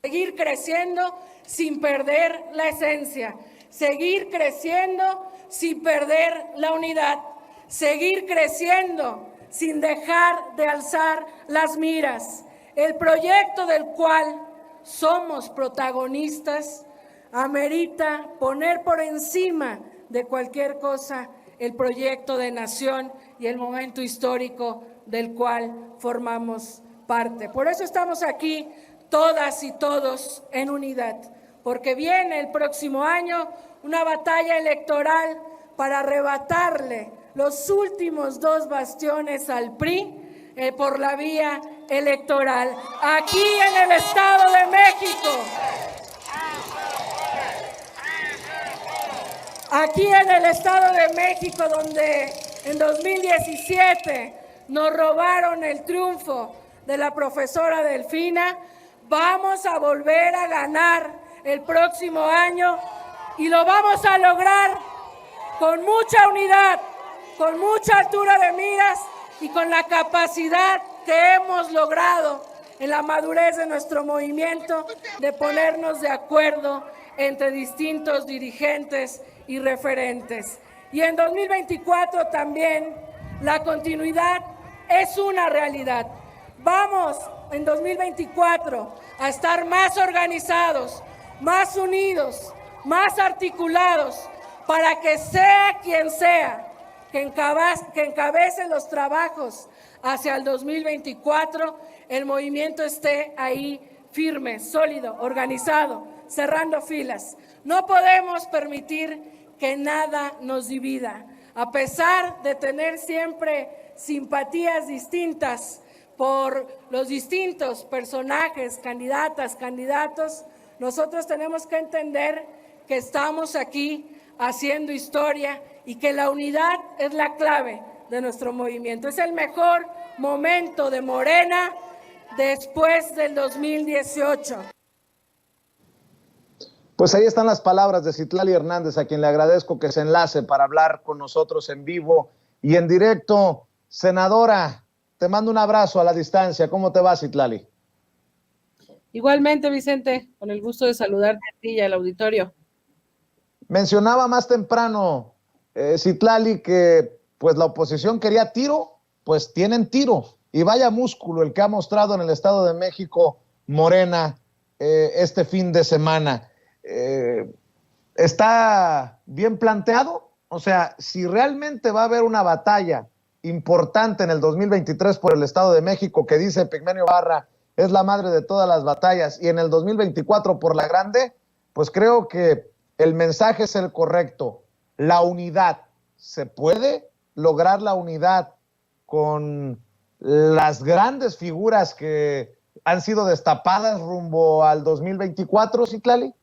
seguir creciendo sin perder la esencia, seguir creciendo sin perder la unidad, seguir creciendo sin dejar de alzar las miras. El proyecto del cual somos protagonistas amerita poner por encima de cualquier cosa el proyecto de nación y el momento histórico del cual formamos parte. Por eso estamos aquí todas y todos en unidad, porque viene el próximo año una batalla electoral para arrebatarle los últimos 2 bastiones al PRI por la vía electoral, aquí en el Estado de México. Aquí en el Estado de México, donde en 2017 nos robaron el triunfo de la profesora Delfina, vamos a volver a ganar el próximo año y lo vamos a lograr con mucha unidad, con mucha altura de miras y con la capacidad que hemos logrado en la madurez de nuestro movimiento de ponernos de acuerdo entre distintos dirigentes y referentes. Y en 2024 también la continuidad es una realidad. Vamos en 2024 a estar más organizados, más unidos, más articulados, para que sea quien sea que encabece los trabajos hacia el 2024, el movimiento esté ahí firme, sólido, organizado, cerrando filas. No podemos permitir que nada nos divida. A pesar de tener siempre simpatías distintas por los distintos personajes, candidatas, candidatos, nosotros tenemos que entender que estamos aquí haciendo historia y que la unidad es la clave de nuestro movimiento. Es el mejor momento de Morena después del 2018. Pues ahí están las palabras de Citlali Hernández, a quien le agradezco que se enlace para hablar con nosotros en vivo y en directo. Senadora, te mando un abrazo a la distancia. ¿Cómo te va, Citlali? Igualmente, Vicente, con el gusto de saludarte a ti y al auditorio. Mencionaba más temprano, Citlali, que pues la oposición quería tiro, pues tienen tiro. Y vaya músculo el que ha mostrado en el Estado de México Morena este fin de semana. ¿Está bien planteado? O sea, si realmente va a haber una batalla importante en el 2023 por el Estado de México, que dice Pigmenio Barra es la madre de todas las batallas, y en el 2024 por la grande, pues creo que el mensaje es el correcto. La unidad. ¿Se puede lograr la unidad con las grandes figuras que han sido destapadas rumbo al 2024, Citlali?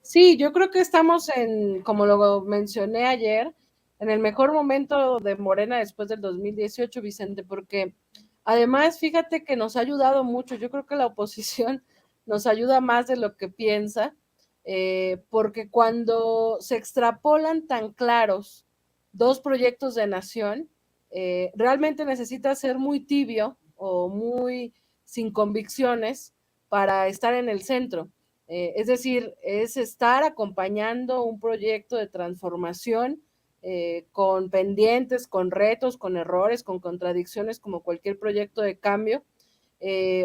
Sí, yo creo que estamos como lo mencioné ayer, en el mejor momento de Morena después del 2018, Vicente, porque además, fíjate que nos ha ayudado mucho. Yo creo que la oposición nos ayuda más de lo que piensa, porque cuando se extrapolan tan claros 2 proyectos de nación, realmente necesita ser muy tibio o muy sin convicciones para estar en el centro. Es decir, es estar acompañando un proyecto de transformación con pendientes, con retos, con errores, con contradicciones, como cualquier proyecto de cambio,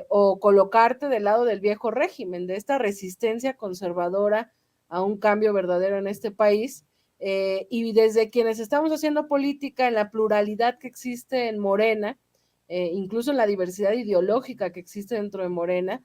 o colocarte del lado del viejo régimen, de esta resistencia conservadora a un cambio verdadero en este país. Y desde quienes estamos haciendo política en la pluralidad que existe en Morena, incluso en la diversidad ideológica que existe dentro de Morena,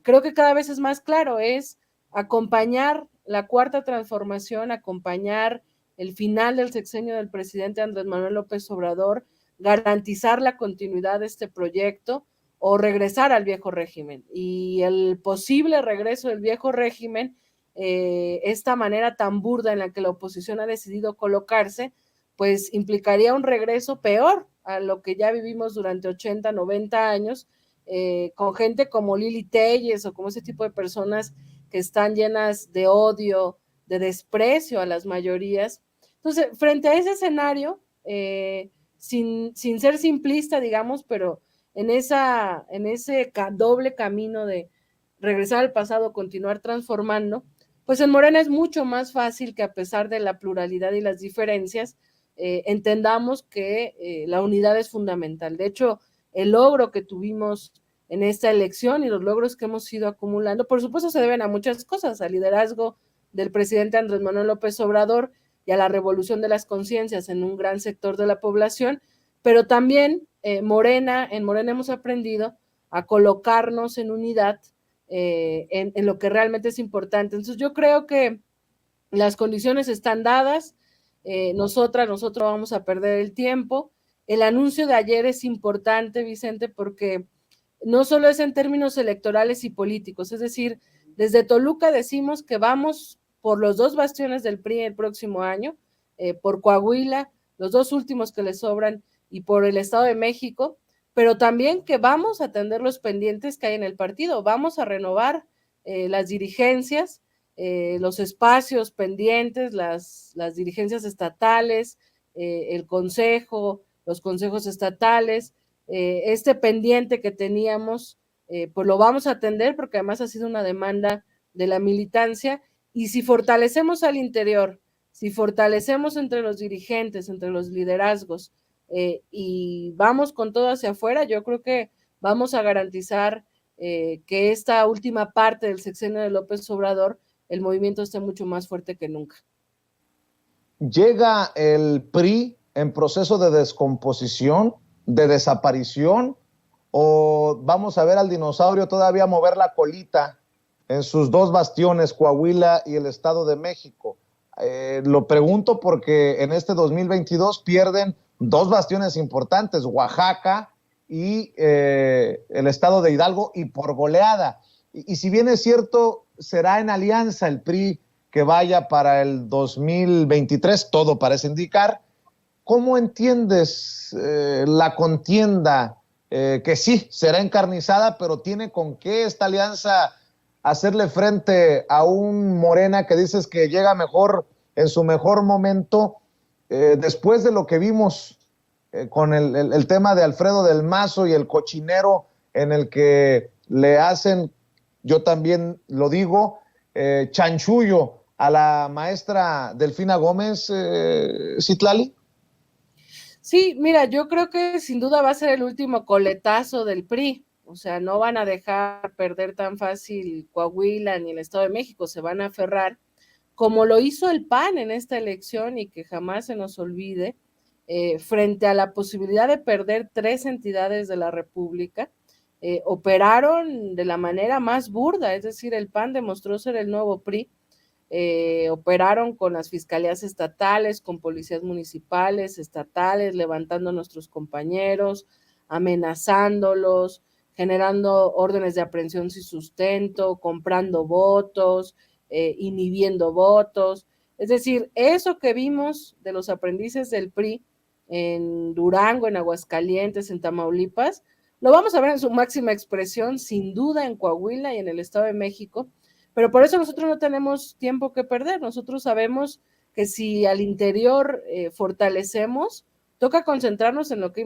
creo que cada vez es más claro, es acompañar la cuarta transformación, acompañar el final del sexenio del presidente Andrés Manuel López Obrador, garantizar la continuidad de este proyecto o regresar al viejo régimen. Y el posible regreso del viejo régimen, esta manera tan burda en la que la oposición ha decidido colocarse, pues implicaría un regreso peor a lo que ya vivimos durante 80, 90 años, con gente como Lili Telles o como ese tipo de personas que están llenas de odio, de desprecio a las mayorías. Entonces, frente a ese escenario, sin ser simplista, digamos, pero en ese doble camino de regresar al pasado, continuar transformando, pues en Morena es mucho más fácil que a pesar de la pluralidad y las diferencias, entendamos que la unidad es fundamental. De hecho, el logro que tuvimos en esta elección y los logros que hemos ido acumulando, por supuesto se deben a muchas cosas, al liderazgo del presidente Andrés Manuel López Obrador y a la revolución de las conciencias en un gran sector de la población, pero también en Morena hemos aprendido a colocarnos en unidad en lo que realmente es importante. Entonces yo creo que las condiciones están dadas, nosotros vamos a perder el tiempo. El anuncio de ayer es importante, Vicente, porque no solo es en términos electorales y políticos, es decir, desde Toluca decimos que vamos por los 2 bastiones del PRI el próximo año, por Coahuila, los 2 últimos que le sobran, y por el Estado de México, pero también que vamos a atender los pendientes que hay en el partido, vamos a renovar las dirigencias, los espacios pendientes, las dirigencias estatales, el consejo, los consejos estatales, este pendiente que teníamos, pues lo vamos a atender porque además ha sido una demanda de la militancia, y si fortalecemos al interior, si fortalecemos entre los dirigentes, entre los liderazgos, y vamos con todo hacia afuera, yo creo que vamos a garantizar que esta última parte del sexenio de López Obrador, el movimiento esté mucho más fuerte que nunca. ¿Llega el PRI en proceso de descomposición, de desaparición, o vamos a ver al dinosaurio todavía mover la colita en sus 2 bastiones, Coahuila y el Estado de México? Lo pregunto porque en este 2022 pierden 2 bastiones importantes, Oaxaca y el Estado de Hidalgo, y por goleada. Y si bien es cierto, será en alianza el PRI que vaya para el 2023, todo parece indicar. ¿Cómo entiendes la contienda que sí será encarnizada, pero tiene con qué esta alianza hacerle frente a un Morena que dices que llega mejor, en su mejor momento, después de lo que vimos con el tema de Alfredo del Mazo y el cochinero en el que le hacen, yo también lo digo, chanchullo a la maestra Delfina Gómez, Citlali? Sí, mira, yo creo que sin duda va a ser el último coletazo del PRI. O sea, no van a dejar perder tan fácil Coahuila ni el Estado de México, se van a aferrar, como lo hizo el PAN en esta elección, y que jamás se nos olvide, frente a la posibilidad de perder 3 entidades de la República, operaron de la manera más burda, es decir, el PAN demostró ser el nuevo PRI. Operaron con las fiscalías estatales, con policías municipales, estatales, levantando a nuestros compañeros, amenazándolos, generando órdenes de aprehensión sin sustento, comprando votos, inhibiendo votos. Es decir, eso que vimos de los aprendices del PRI en Durango, en Aguascalientes, en Tamaulipas, lo vamos a ver en su máxima expresión, sin duda, en Coahuila y en el Estado de México. Pero por eso nosotros no tenemos tiempo que perder. Nosotros sabemos que si al interior fortalecemos, toca concentrarnos en lo que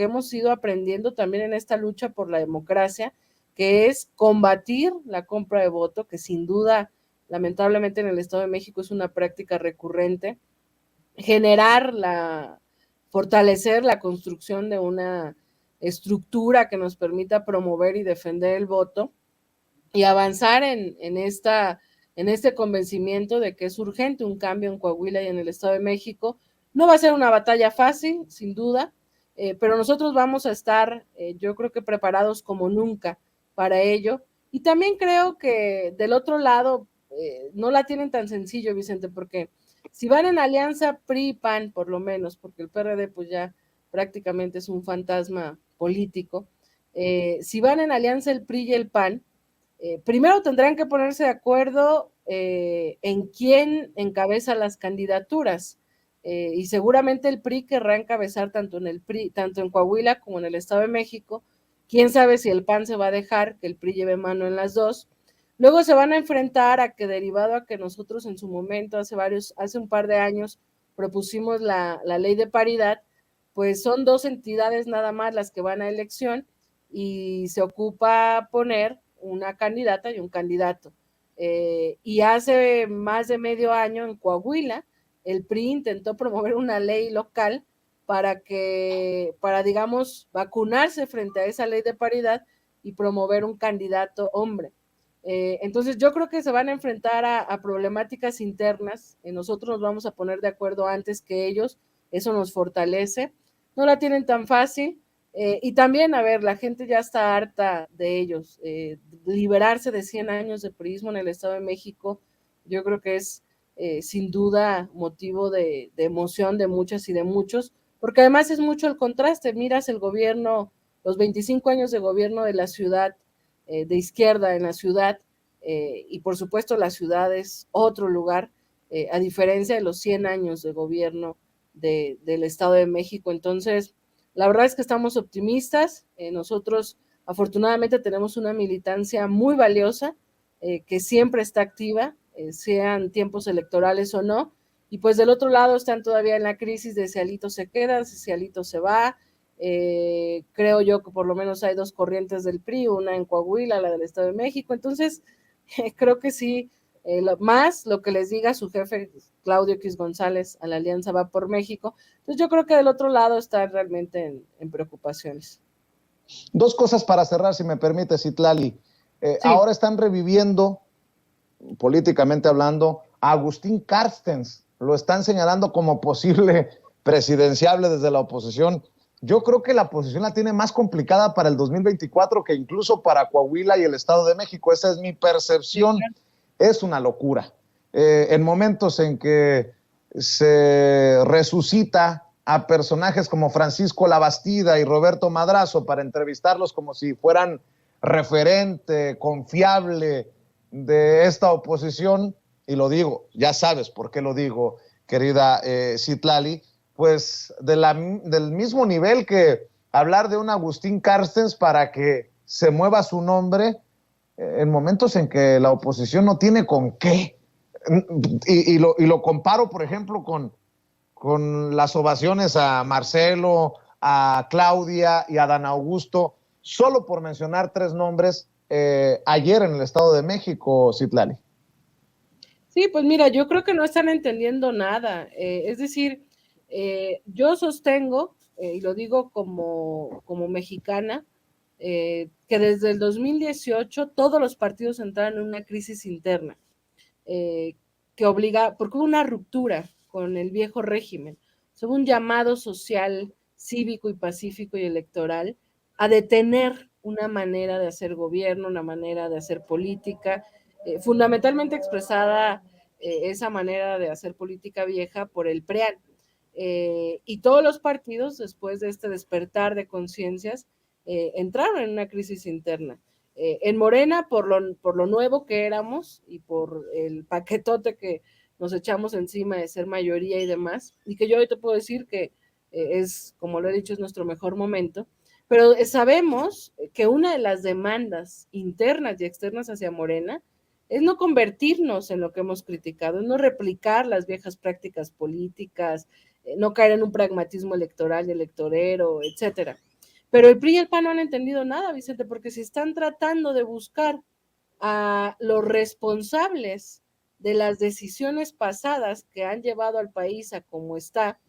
hemos ido aprendiendo también en esta lucha por la democracia, que es combatir la compra de voto, que sin duda, lamentablemente en el Estado de México es una práctica recurrente, fortalecer la construcción de una estructura que nos permita promover y defender el voto, y avanzar en este convencimiento de que es urgente un cambio en Coahuila y en el Estado de México. No va a ser una batalla fácil, sin duda, pero nosotros vamos a estar, yo creo que preparados como nunca para ello. Y también creo que del otro lado no la tienen tan sencillo, Vicente, porque si van en alianza PRI-PAN, por lo menos, porque el PRD pues ya prácticamente es un fantasma político, si van en alianza el PRI y el PAN, primero tendrán que ponerse de acuerdo en quién encabeza las candidaturas, y seguramente el PRI querrá encabezar tanto en Coahuila como en el Estado de México. Quién sabe si el PAN se va a dejar que el PRI lleve mano en las dos. Luego se van a enfrentar a que, derivado a que nosotros en su momento, hace un par de años, propusimos la ley de paridad, pues son 2 entidades nada más las que van a elección, y se ocupa poner una candidata y un candidato. Y hace más de medio año en Coahuila, el PRI intentó promover una ley local para, digamos, vacunarse frente a esa ley de paridad y promover un candidato hombre. Entonces yo creo que se van a enfrentar a problemáticas internas, nosotros nos vamos a poner de acuerdo antes que ellos, eso nos fortalece, no la tienen tan fácil, y también, a ver, la gente ya está harta de ellos, liberarse de 100 años de priismo en el Estado de México, yo creo que es sin duda motivo de emoción de muchas y de muchos, porque además es mucho el contraste, miras el gobierno, los 25 años de gobierno de la ciudad, de izquierda en la ciudad, y por supuesto la ciudad es otro lugar, a diferencia de los 100 años de gobierno del Estado de México. Entonces, la verdad es que estamos optimistas, nosotros afortunadamente tenemos una militancia muy valiosa, que siempre está activa, sean tiempos electorales o no, y pues del otro lado están todavía en la crisis de si Alito se queda, si Alito se va. Creo yo que por lo menos hay dos corrientes del PRI, una en Coahuila, la del Estado de México, entonces creo que sí, más lo que les diga su jefe Claudio X González a la Alianza Va por México, entonces yo creo que del otro lado están realmente en preocupaciones. Dos cosas para cerrar, si me permite, Citlali. Sí. Ahora están reviviendo, políticamente hablando, a Agustín Carstens, lo están señalando como posible presidenciable desde la oposición. Yo creo que la oposición la tiene más complicada para el 2024 que incluso para Coahuila y el Estado de México. Esa es mi percepción. Es una locura. En momentos en que se resucita a personajes como Francisco Labastida y Roberto Madrazo para entrevistarlos como si fueran referente confiable de esta oposición, y lo digo, ya sabes por qué lo digo, querida Citlali, pues del mismo nivel que hablar de un Agustín Carstens para que se mueva su nombre en momentos en que la oposición no tiene con qué. Y lo comparo, por ejemplo, con las ovaciones a Marcelo, a Claudia y a Dan Augusto, solo por mencionar tres nombres ayer en el Estado de México, Citlali. Sí, pues mira, yo creo que no están entendiendo nada. Es decir, yo sostengo, y lo digo como mexicana, que desde el 2018 todos los partidos entraron en una crisis interna, que obliga, porque hubo una ruptura con el viejo régimen, hubo un llamado social, cívico y pacífico y electoral a detener una manera de hacer gobierno, una manera de hacer política, fundamentalmente expresada esa manera de hacer política vieja por el PREAN. Y todos los partidos, después de este despertar de conciencias, entraron en una crisis interna. En Morena, por lo nuevo que éramos y por el paquetote que nos echamos encima de ser mayoría y demás, y que yo hoy te puedo decir que es, como lo he dicho, es nuestro mejor momento, pero sabemos que una de las demandas internas y externas hacia Morena es no convertirnos en lo que hemos criticado, es no replicar las viejas prácticas políticas, no caer en un pragmatismo electoral y electorero, etcétera. Pero el PRI y el PAN no han entendido nada, Vicente, porque si están tratando de buscar a los responsables de las decisiones pasadas que han llevado al país a como está,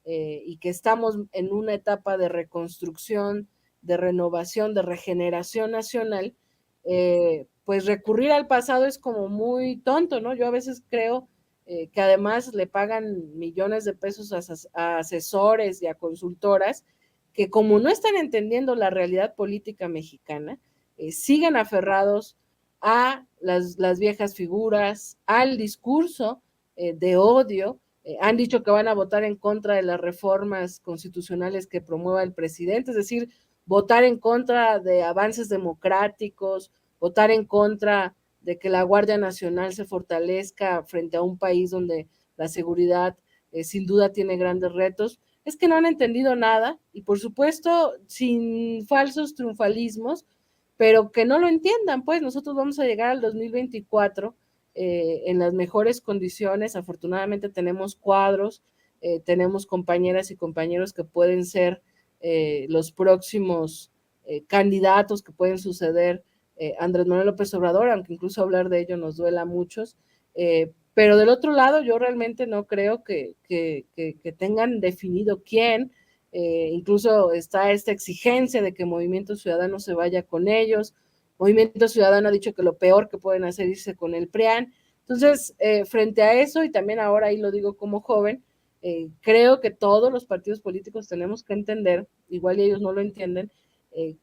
y que estamos en una etapa de reconstrucción, de renovación, de regeneración nacional, pues recurrir al pasado es como muy tonto, ¿no? Yo a veces creo que además le pagan millones de pesos a asesores y a consultoras que como no están entendiendo la realidad política mexicana, siguen aferrados a las viejas figuras, al discurso de odio, han dicho que van a votar en contra de las reformas constitucionales que promueva el presidente, es decir, votar en contra de avances democráticos, votar en contra de que la Guardia Nacional se fortalezca frente a un país donde la seguridad sin duda tiene grandes retos. Es que no han entendido nada y por supuesto sin falsos triunfalismos, pero que no lo entiendan, pues nosotros vamos a llegar al 2024 en las mejores condiciones, afortunadamente tenemos cuadros, tenemos compañeras y compañeros que pueden ser los próximos candidatos que pueden suceder Andrés Manuel López Obrador, aunque incluso hablar de ello nos duela a muchos, pero del otro lado yo realmente no creo que tengan definido quién, incluso está esta exigencia de que Movimiento Ciudadano se vaya con ellos. Movimiento Ciudadano ha dicho que lo peor que pueden hacer es irse con el PRIAN. Entonces, frente a eso, y también ahora ahí lo digo como joven, creo que todos los partidos políticos tenemos que entender, igual ellos no lo entienden,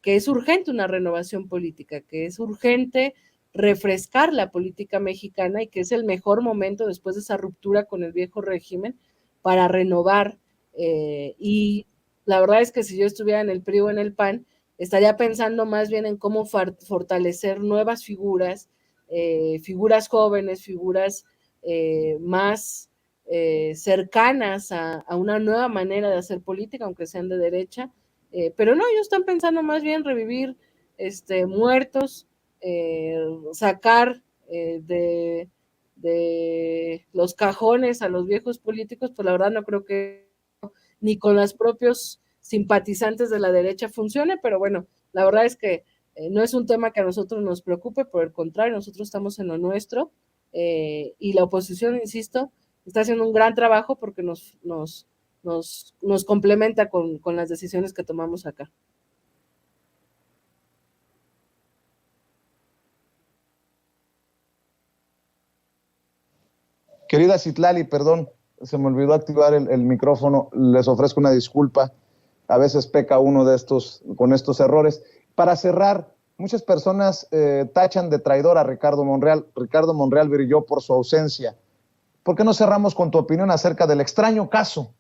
que es urgente una renovación política, que es urgente refrescar la política mexicana y que es el mejor momento después de esa ruptura con el viejo régimen para renovar. Y la verdad es que si yo estuviera en el PRI o en el PAN, estaría pensando más bien en cómo fortalecer nuevas figuras, figuras jóvenes, figuras más cercanas a una nueva manera de hacer política, aunque sean de derecha, pero no, ellos están pensando más bien revivir muertos, sacar de los cajones a los viejos políticos, pues la verdad no creo que ni con los propios simpatizantes de la derecha funcione, pero bueno, la verdad es que no es un tema que a nosotros nos preocupe, por el contrario, nosotros estamos en lo nuestro, y la oposición, insisto, está haciendo un gran trabajo porque nos complementa con las decisiones que tomamos acá. Querida Citlali, perdón, se me olvidó activar el micrófono, les ofrezco una disculpa, a veces peca uno de con estos errores. Para cerrar, muchas personas tachan de traidor a Ricardo Monreal. Ricardo Monreal brilló por su ausencia. ¿Por qué no cerramos con tu opinión acerca del extraño caso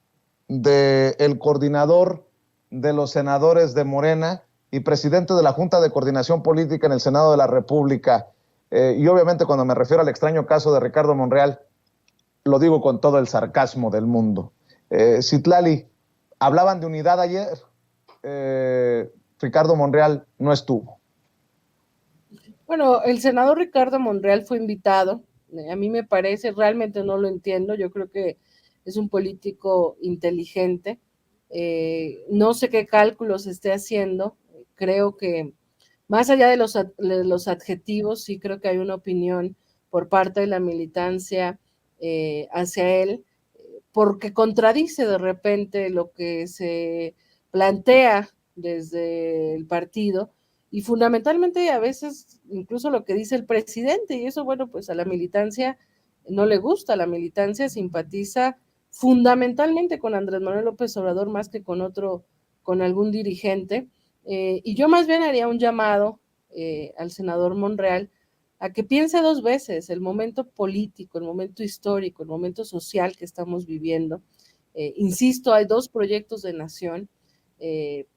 del coordinador de los senadores de Morena y presidente de la Junta de Coordinación Política en el Senado de la República? Y obviamente cuando me refiero al extraño caso de Ricardo Monreal, lo digo con todo el sarcasmo del mundo. Citlali, hablaban de unidad ayer, Ricardo Monreal no estuvo. Bueno, el senador Ricardo Monreal fue invitado, a mí me parece, realmente no lo entiendo, yo creo que es un político inteligente, no sé qué cálculos esté haciendo, creo que más allá de los adjetivos, sí creo que hay una opinión por parte de la militancia hacia él, porque contradice de repente lo que se plantea desde el partido y fundamentalmente a veces incluso lo que dice el presidente, y eso, bueno, pues a la militancia no le gusta, la militancia simpatiza fundamentalmente con Andrés Manuel López Obrador más que con algún dirigente, y yo más bien haría un llamado al senador Monreal a que piense dos veces el momento político, el momento histórico, el momento social que estamos viviendo. Insisto, hay dos proyectos de nación,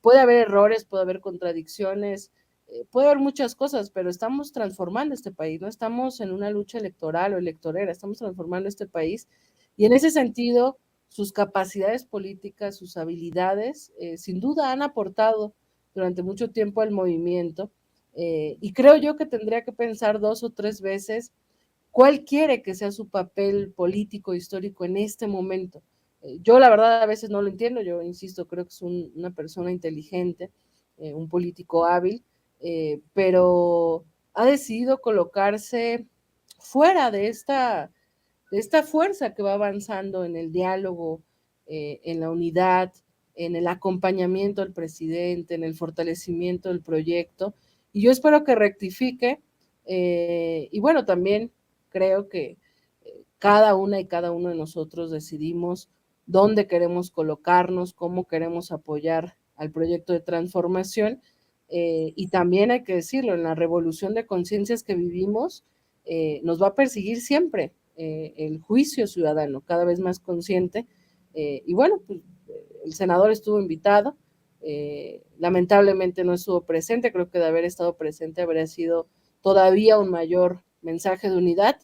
puede haber errores, puede haber contradicciones, puede haber muchas cosas, pero estamos transformando este país, no estamos en una lucha electoral o electorera, estamos transformando este país y en ese sentido sus capacidades políticas, sus habilidades, sin duda han aportado durante mucho tiempo al movimiento, y creo yo que tendría que pensar dos o tres veces cuál quiere que sea su papel político histórico en este momento. Yo la verdad a veces no lo entiendo, yo insisto, creo que es una persona inteligente, un político hábil, pero ha decidido colocarse fuera de esta fuerza que va avanzando en el diálogo, en la unidad, en el acompañamiento al presidente, en el fortalecimiento del proyecto, y yo espero que rectifique, y bueno, también creo que cada una y cada uno de nosotros decidimos dónde queremos colocarnos, cómo queremos apoyar al proyecto de transformación, y también hay que decirlo, en la revolución de conciencias que vivimos, nos va a perseguir siempre el juicio ciudadano, cada vez más consciente, y bueno, pues el senador estuvo invitado, lamentablemente no estuvo presente, creo que de haber estado presente habría sido todavía un mayor mensaje de unidad,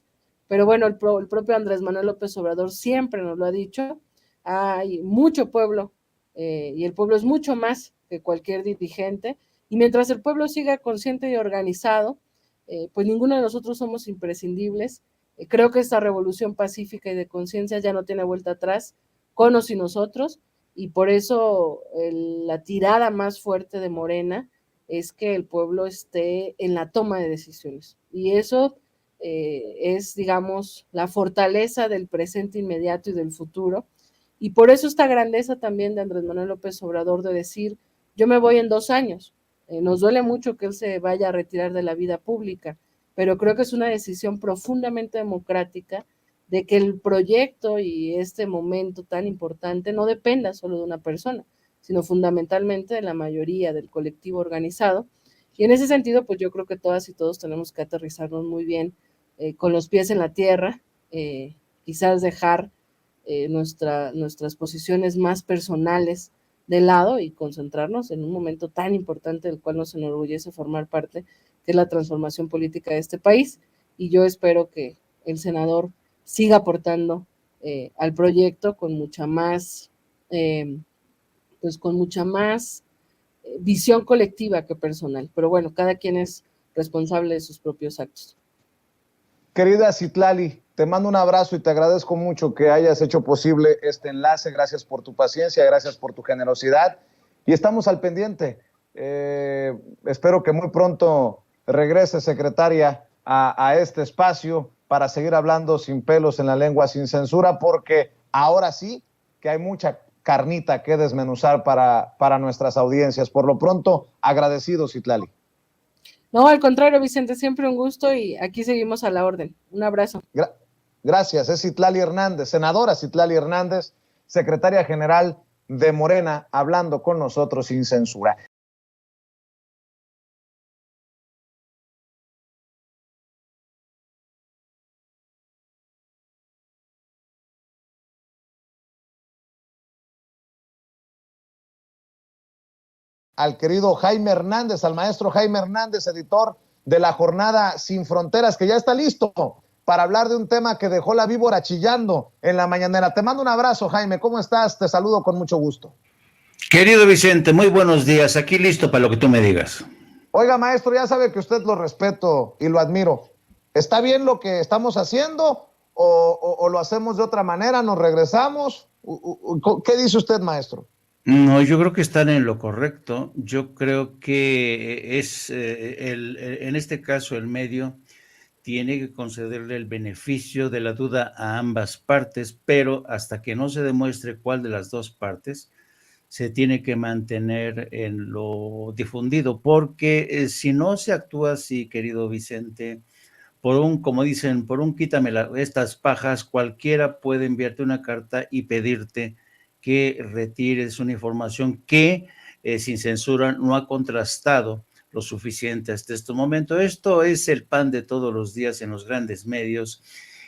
pero bueno, el propio Andrés Manuel López Obrador siempre nos lo ha dicho, hay mucho pueblo, y el pueblo es mucho más que cualquier dirigente, y mientras el pueblo siga consciente y organizado, pues ninguno de nosotros somos imprescindibles. Creo que esta revolución pacífica y de conciencia ya no tiene vuelta atrás, con o sin nosotros, y por eso la tirada más fuerte de Morena es que el pueblo esté en la toma de decisiones. Y eso es, digamos, la fortaleza del presente inmediato y del futuro. Y por eso esta grandeza también de Andrés Manuel López Obrador de decir, yo me voy en 2 años. Nos duele mucho que él se vaya a retirar de la vida pública, pero creo que es una decisión profundamente democrática de que el proyecto y este momento tan importante no dependa solo de una persona, sino fundamentalmente de la mayoría del colectivo organizado. Y en ese sentido, pues yo creo que todas y todos tenemos que aterrizarnos muy bien con los pies en la tierra, quizás dejar nuestras posiciones más personales de lado y concentrarnos en un momento tan importante del cual nos enorgullece formar parte, que es la transformación política de este país. Y yo espero que el senador siga aportando al proyecto con mucha más, pues con mucha más visión colectiva que personal. Pero bueno, cada quien es responsable de sus propios actos. Querida Citlali, te mando un abrazo y te agradezco mucho que hayas hecho posible este enlace. Gracias por tu paciencia, gracias por tu generosidad y estamos al pendiente. Espero que muy pronto regrese, secretaria, a este espacio para seguir hablando sin pelos en la lengua, sin censura, porque ahora sí que hay mucha carnita que desmenuzar para nuestras audiencias. Por lo pronto, agradecido, Citlali. No, al contrario, Vicente, siempre un gusto y aquí seguimos a la orden. Un abrazo. Gracias, es Citlali Hernández, senadora Citlali Hernández, secretaria general de Morena, hablando con nosotros sin censura. Al querido Jaime Hernández, al maestro Jaime Hernández, editor de la jornada Sin Fronteras, que ya está listo para hablar de un tema que dejó la víbora chillando en la mañanera. Te mando un abrazo, Jaime, ¿cómo estás? Te saludo con mucho gusto. Querido Vicente, muy buenos días, aquí listo para lo que tú me digas. Oiga, maestro, ya sabe que usted lo respeto y lo admiro. ¿Está bien lo que estamos haciendo o lo hacemos de otra manera? ¿Nos regresamos? ¿Qué dice usted, maestro? No, yo creo que están en lo correcto. Yo creo que en este caso el medio tiene que concederle el beneficio de la duda a ambas partes, pero hasta que no se demuestre cuál de las dos partes, se tiene que mantener en lo difundido, porque si no se actúa así, querido Vicente, como dicen, por un quítame estas pajas, cualquiera puede enviarte una carta y pedirte que retires una información que sin censura no ha contrastado lo suficiente hasta este momento. Esto es el pan de todos los días en los grandes medios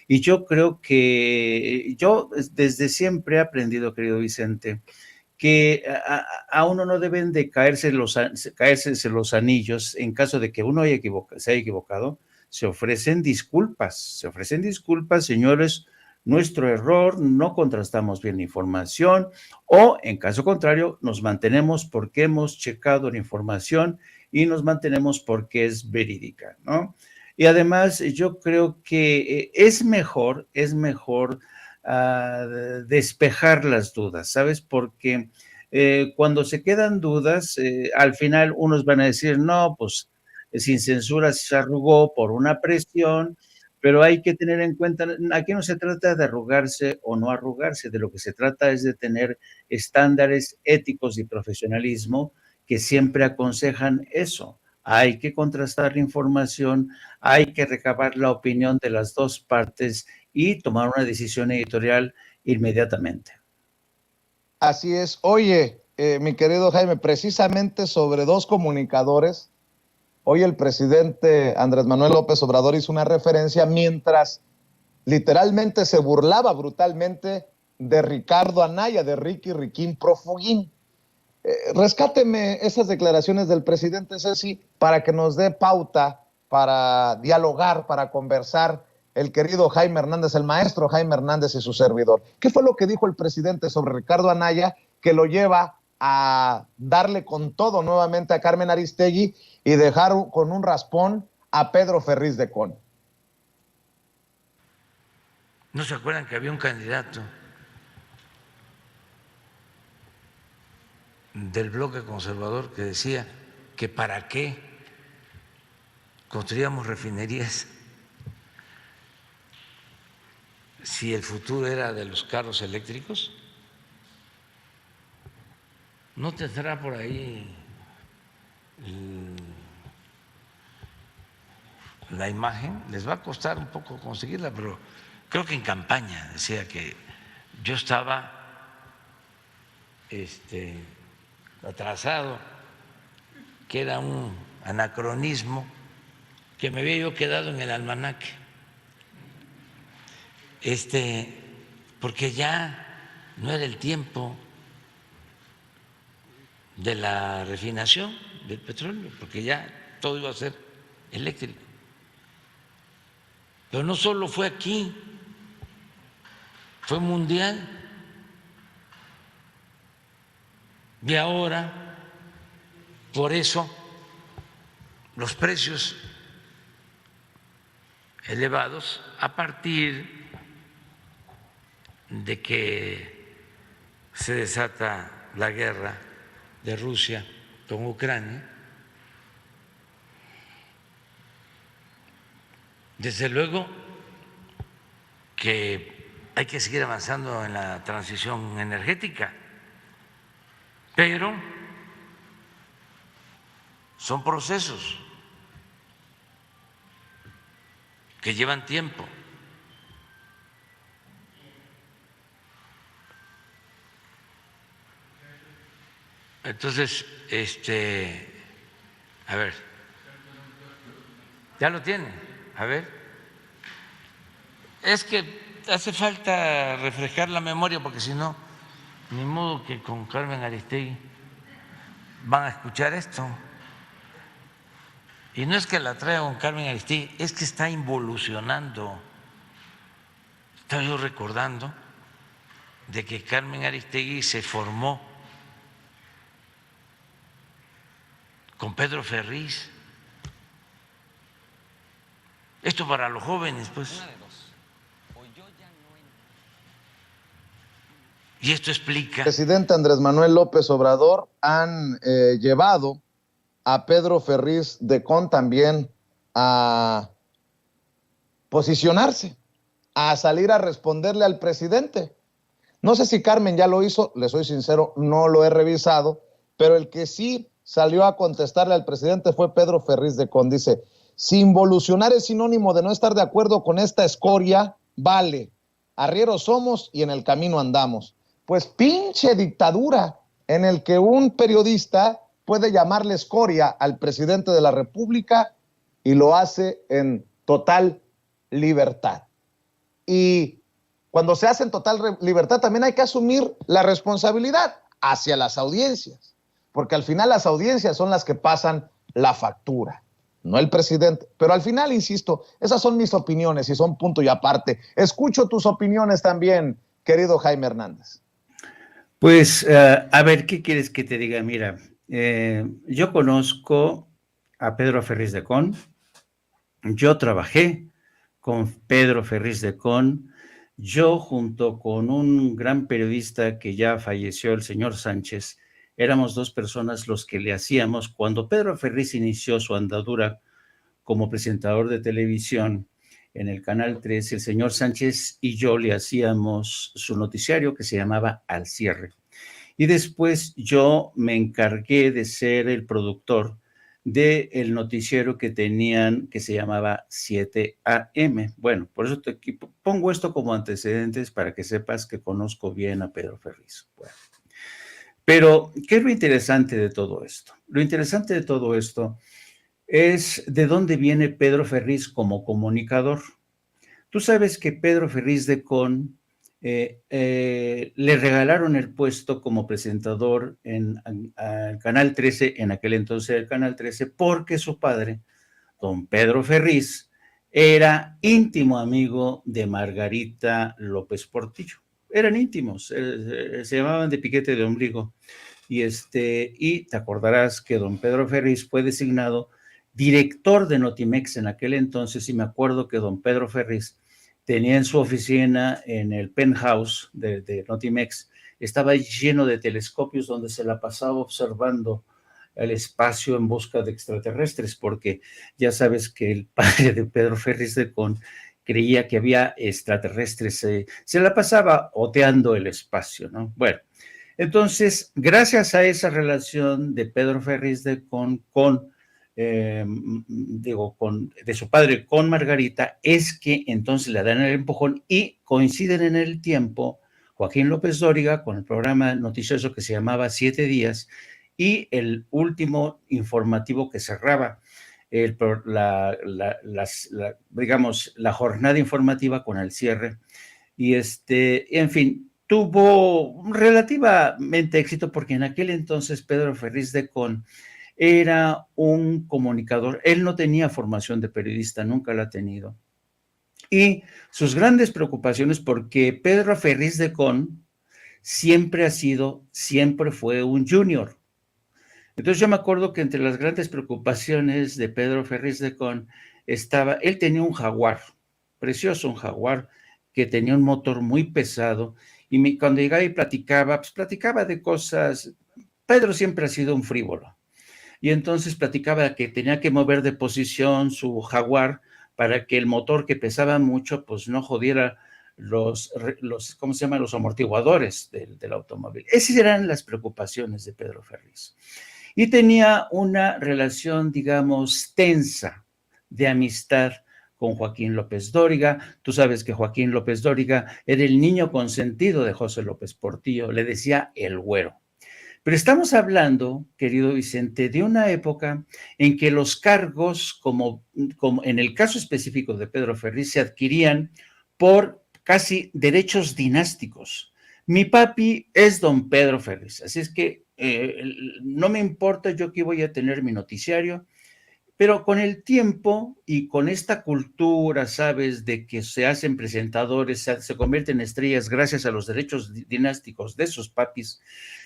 y yo creo que yo desde siempre he aprendido, querido Vicente, que a uno no deben de caerse los anillos en caso de que uno se haya equivocado. Se ofrecen disculpas, señores, nuestro error, no contrastamos bien la información o en caso contrario nos mantenemos porque hemos checado la información y nos mantenemos porque es verídica, ¿no? Y además yo creo que es mejor despejar las dudas, ¿sabes? Porque cuando se quedan dudas, al final unos van a decir, no, pues sin censura se arrugó por una presión, pero hay que tener en cuenta, aquí no se trata de arrugarse o no arrugarse, de lo que se trata es de tener estándares éticos y profesionalismo que siempre aconsejan eso. Hay que contrastar la información, hay que recabar la opinión de las dos partes y tomar una decisión editorial inmediatamente. Así es. Oye, mi querido Jaime, precisamente sobre dos comunicadores, hoy el presidente Andrés Manuel López Obrador hizo una referencia mientras literalmente se burlaba brutalmente de Ricardo Anaya, de Riquín Profugín. Rescáteme esas declaraciones del presidente, Ceci, para que nos dé pauta para dialogar, para conversar el querido Jaime Hernández, el maestro Jaime Hernández y su servidor. ¿Qué fue lo que dijo el presidente sobre Ricardo Anaya que lo lleva a darle con todo nuevamente a Carmen Aristegui y dejar con un raspón a Pedro Ferriz de Con? ¿No se acuerdan que había un candidato del bloque conservador que decía que para qué construíamos refinerías si el futuro era de los carros eléctricos. ¿No tendrá por ahí la imagen? Les va a costar un poco conseguirla, pero creo que en campaña decía que yo estaba atrasado, que era un anacronismo, que me había yo quedado en el almanaque, porque ya no era el tiempo de la refinación del petróleo, porque ya todo iba a ser eléctrico. Pero no solo fue aquí, fue mundial. Y ahora, por eso, los precios elevados a partir de que se desata la guerra de Rusia con Ucrania. Desde luego que hay que seguir avanzando en la transición energética, pero son procesos que llevan tiempo. Entonces, a ver, ya lo tienen, a ver. Es que hace falta refrescar la memoria porque si no, ni modo que con Carmen Aristegui van a escuchar esto. Y no es que la traiga con Carmen Aristegui, es que está involucionando. Estaba yo recordando de que Carmen Aristegui se formó con Pedro Ferriz. Esto para los jóvenes, pues. Y esto explica. El presidente Andrés Manuel López Obrador han llevado a Pedro Ferriz de Con también a posicionarse, a salir a responderle al presidente. No sé si Carmen ya lo hizo, le soy sincero, no lo he revisado, pero el que sí salió a contestarle al presidente fue Pedro Ferriz de Con. Dice, si involucionar es sinónimo de no estar de acuerdo con esta escoria, vale, arrieros somos y en el camino andamos. Pues pinche dictadura en el que un periodista puede llamarle escoria al presidente de la República y lo hace en total libertad. Y cuando se hace en total libertad también hay que asumir la responsabilidad hacia las audiencias, porque al final las audiencias son las que pasan la factura, no el presidente. Pero al final, insisto, esas son mis opiniones y son punto y aparte. Escucho tus opiniones también, querido Jaime Hernández. Pues, a ver, ¿qué quieres que te diga? Mira, yo conozco a Pedro Ferriz de Con, yo trabajé con Pedro Ferriz de Con, yo junto con un gran periodista que ya falleció, el señor Sánchez, éramos dos personas los que le hacíamos, cuando Pedro Ferriz inició su andadura como presentador de televisión en el Canal 13, el señor Sánchez y yo le hacíamos su noticiario que se llamaba Al Cierre. Y después yo me encargué de ser el productor del noticiero que tenían, que se llamaba 7 AM. Bueno, por eso te pongo esto como antecedentes para que sepas que conozco bien a Pedro Ferriz. Bueno. Pero, ¿qué es lo interesante de todo esto? Lo interesante de todo esto es de dónde viene Pedro Ferriz como comunicador. Tú sabes que Pedro Ferriz de Con le regalaron el puesto como presentador al Canal 13, en aquel entonces el Canal 13, porque su padre, don Pedro Ferriz, era íntimo amigo de Margarita López Portillo. Eran íntimos, se llamaban de piquete de ombligo. Y te acordarás que don Pedro Ferriz fue designado director de Notimex en aquel entonces, y me acuerdo que don Pedro Ferriz tenía en su oficina, en el penthouse de Notimex, estaba lleno de telescopios donde se la pasaba observando al espacio en busca de extraterrestres, porque ya sabes que el padre de Pedro Ferriz de Con creía que había extraterrestres, se la pasaba oteando el espacio, ¿no? Bueno, entonces, gracias a esa relación de Pedro Ferriz de Con, de su padre con Margarita, es que entonces le dan el empujón y coinciden en el tiempo Joaquín López Dóriga con el programa noticioso que se llamaba 7 días y el último informativo que cerraba digamos, la jornada informativa con el cierre. Y en fin, tuvo relativamente éxito porque en aquel entonces Pedro Ferriz de Con era un comunicador, él no tenía formación de periodista, nunca la ha tenido. Y sus grandes preocupaciones, porque Pedro Ferriz de Con siempre fue un junior. Entonces yo me acuerdo que entre las grandes preocupaciones de Pedro Ferriz de Con él tenía un Jaguar, precioso, un Jaguar que tenía un motor muy pesado, y cuando llegaba y platicaba, pues platicaba de cosas. Pedro siempre ha sido un frívolo, y entonces platicaba que tenía que mover de posición su Jaguar para que el motor, que pesaba mucho, pues no jodiera ¿cómo se llama? Los amortiguadores del automóvil. Esas eran las preocupaciones de Pedro Ferriz. Y tenía una relación, digamos, tensa de amistad con Joaquín López Dóriga. Tú sabes que Joaquín López Dóriga era el niño consentido de José López Portillo, le decía el güero. Pero estamos hablando, querido Vicente, de una época en que los cargos, como en el caso específico de Pedro Ferriz, se adquirían por casi derechos dinásticos. Mi papi es don Pedro Ferriz, así es que no me importa, yo aquí voy a tener mi noticiario, pero con el tiempo y con esta cultura, ¿sabes?, de que se hacen presentadores, se convierten en estrellas gracias a los derechos dinásticos de sus papis,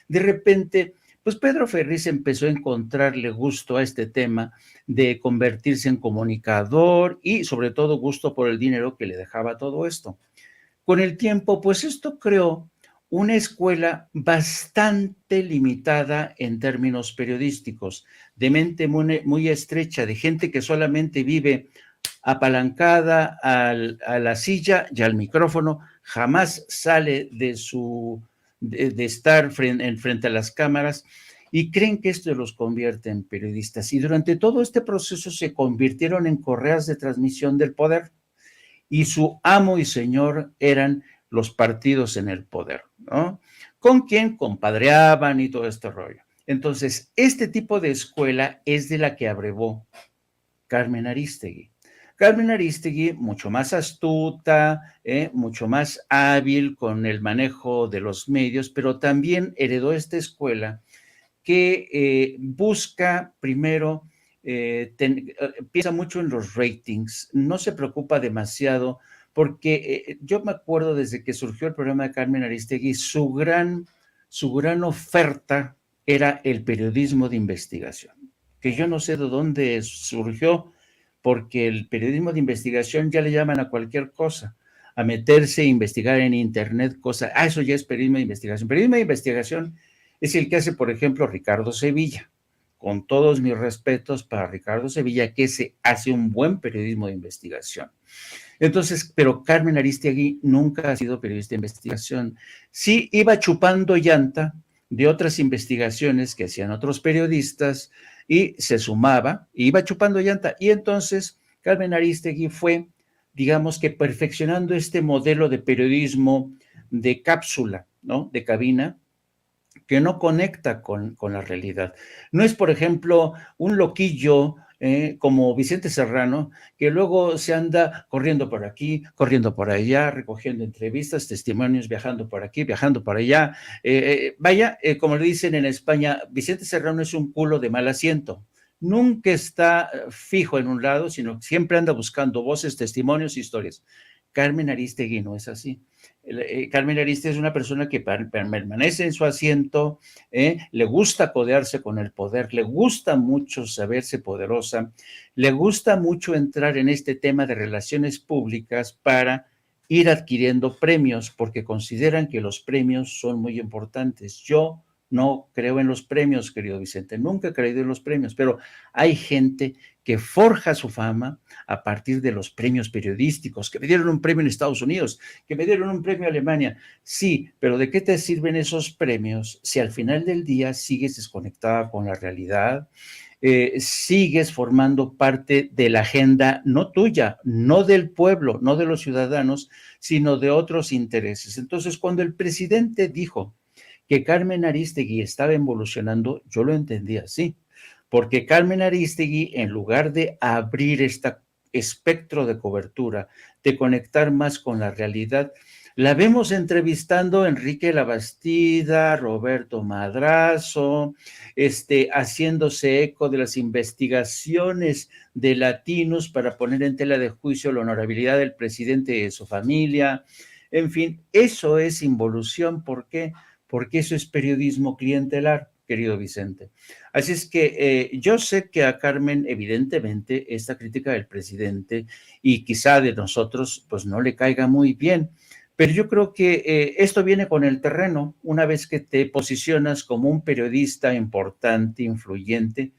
de repente, pues Pedro Ferriz empezó a encontrarle gusto a este tema de convertirse en comunicador y sobre todo gusto por el dinero que le dejaba todo esto. Con el tiempo, pues esto creó una escuela bastante limitada en términos periodísticos, de mente muy estrecha, de gente que solamente vive apalancada a la silla y al micrófono, jamás sale de estar frente a las cámaras, y creen que esto los convierte en periodistas. Y durante todo este proceso se convirtieron en correas de transmisión del poder, y su amo y señor eran los partidos en el poder, ¿no? ¿Con quién compadreaban y todo este rollo? Entonces, este tipo de escuela es de la que abrevó Carmen Arístegui. Carmen Arístegui, mucho más astuta, mucho más hábil con el manejo de los medios, pero también heredó esta escuela que busca primero, piensa mucho en los ratings, no se preocupa demasiado, porque yo me acuerdo desde que surgió el programa de Carmen Arístegui, su gran oferta era el periodismo de investigación, que yo no sé de dónde surgió, porque el periodismo de investigación ya le llaman a cualquier cosa, a meterse a investigar en internet cosas, eso ya es periodismo de investigación. Periodismo de investigación es el que hace, por ejemplo, Ricardo Sevilla. Con todos mis respetos para Ricardo Sevilla, que se hace un buen periodismo de investigación. Entonces, pero Carmen Arístegui nunca ha sido periodista de investigación. Sí iba chupando llanta de otras investigaciones que hacían otros periodistas y se sumaba, iba chupando llanta. Y entonces Carmen Arístegui fue, digamos que perfeccionando este modelo de periodismo de cápsula, ¿no?, de cabina, que no conecta con la realidad. No es, por ejemplo, un loquillo como Vicente Serrano, que luego se anda corriendo por aquí, corriendo por allá, recogiendo entrevistas, testimonios, viajando por aquí, viajando por allá. Como le dicen en España, Vicente Serrano es un culo de mal asiento. Nunca está fijo en un lado, sino siempre anda buscando voces, testimonios, historias. Carmen Arístegui no es así. Carmen Arístegui es una persona que permanece en su asiento, le gusta codearse con el poder, le gusta mucho saberse poderosa, le gusta mucho entrar en este tema de relaciones públicas para ir adquiriendo premios, porque consideran que los premios son muy importantes. Yo no creo en los premios, querido Vicente, nunca he creído en los premios, pero hay gente que forja su fama a partir de los premios periodísticos, que me dieron un premio en Estados Unidos, que me dieron un premio en Alemania. Sí, pero ¿de qué te sirven esos premios si al final del día sigues desconectada con la realidad? Sigues formando parte de la agenda no tuya, no del pueblo, no de los ciudadanos, sino de otros intereses. Entonces, cuando el presidente dijo que Carmen Aristegui estaba evolucionando, yo lo entendí así, porque Carmen Aristegui, en lugar de abrir este espectro de cobertura, de conectar más con la realidad, la vemos entrevistando a Enrique Labastida, Roberto Madrazo, haciéndose eco de las investigaciones de latinos para poner en tela de juicio la honorabilidad del presidente y de su familia. En fin, eso es involución. ¿Por qué? Porque eso es periodismo clientelar, querido Vicente. Así es que yo sé que a Carmen, evidentemente, esta crítica del presidente y quizá de nosotros, pues no le caiga muy bien. Pero yo creo que esto viene con el terreno. Una vez que te posicionas como un periodista importante, influyente,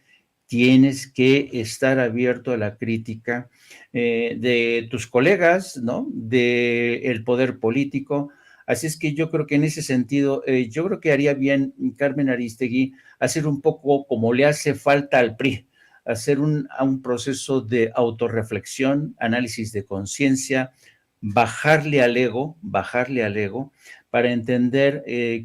tienes que estar abierto a la crítica de tus colegas, ¿no? Del poder político. Así es que yo creo que en ese sentido, yo creo que haría bien Carmen Aristegui hacer un poco como le hace falta al PRI, hacer un proceso de autorreflexión, análisis de conciencia, bajarle al ego para entender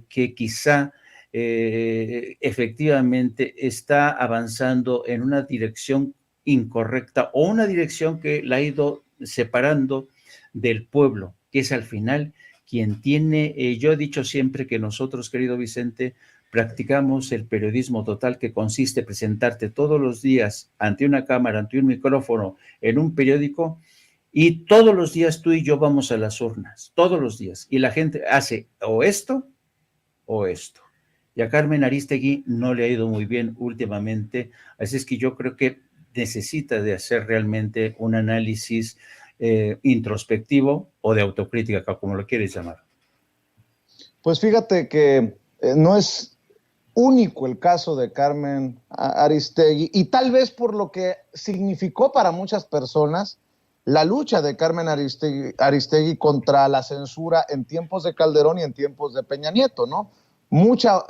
que quizá efectivamente está avanzando en una dirección incorrecta o una dirección que la ha ido separando del pueblo, que es al final quien tiene, yo he dicho siempre que nosotros, querido Vicente, practicamos el periodismo total, que consiste en presentarte todos los días ante una cámara, ante un micrófono, en un periódico, y todos los días tú y yo vamos a las urnas, todos los días, y la gente hace o esto o esto. Y a Carmen Aristegui no le ha ido muy bien últimamente, así es que yo creo que necesita de hacer realmente un análisis introspectivo o de autocrítica, como lo quieres llamar. Pues fíjate que no es único el caso de Carmen Aristegui, y tal vez por lo que significó para muchas personas la lucha de Carmen Aristegui contra la censura en tiempos de Calderón y en tiempos de Peña Nieto, ¿no? Mucha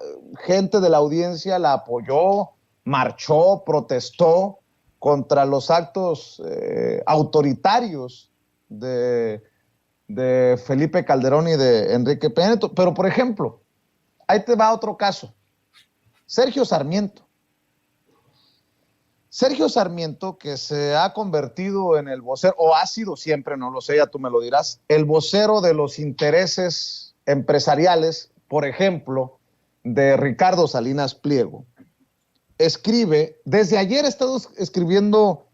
gente de la audiencia la apoyó, marchó, protestó contra los actos autoritarios de Felipe Calderón y de Enrique Peña Nieto. Pero, por ejemplo, ahí te va otro caso. Sergio Sarmiento. Sergio Sarmiento, que se ha convertido en el vocero, o ha sido siempre, no lo sé, ya tú me lo dirás, el vocero de los intereses empresariales, por ejemplo, de Ricardo Salinas Pliego, escribe, desde ayer he estado escribiendo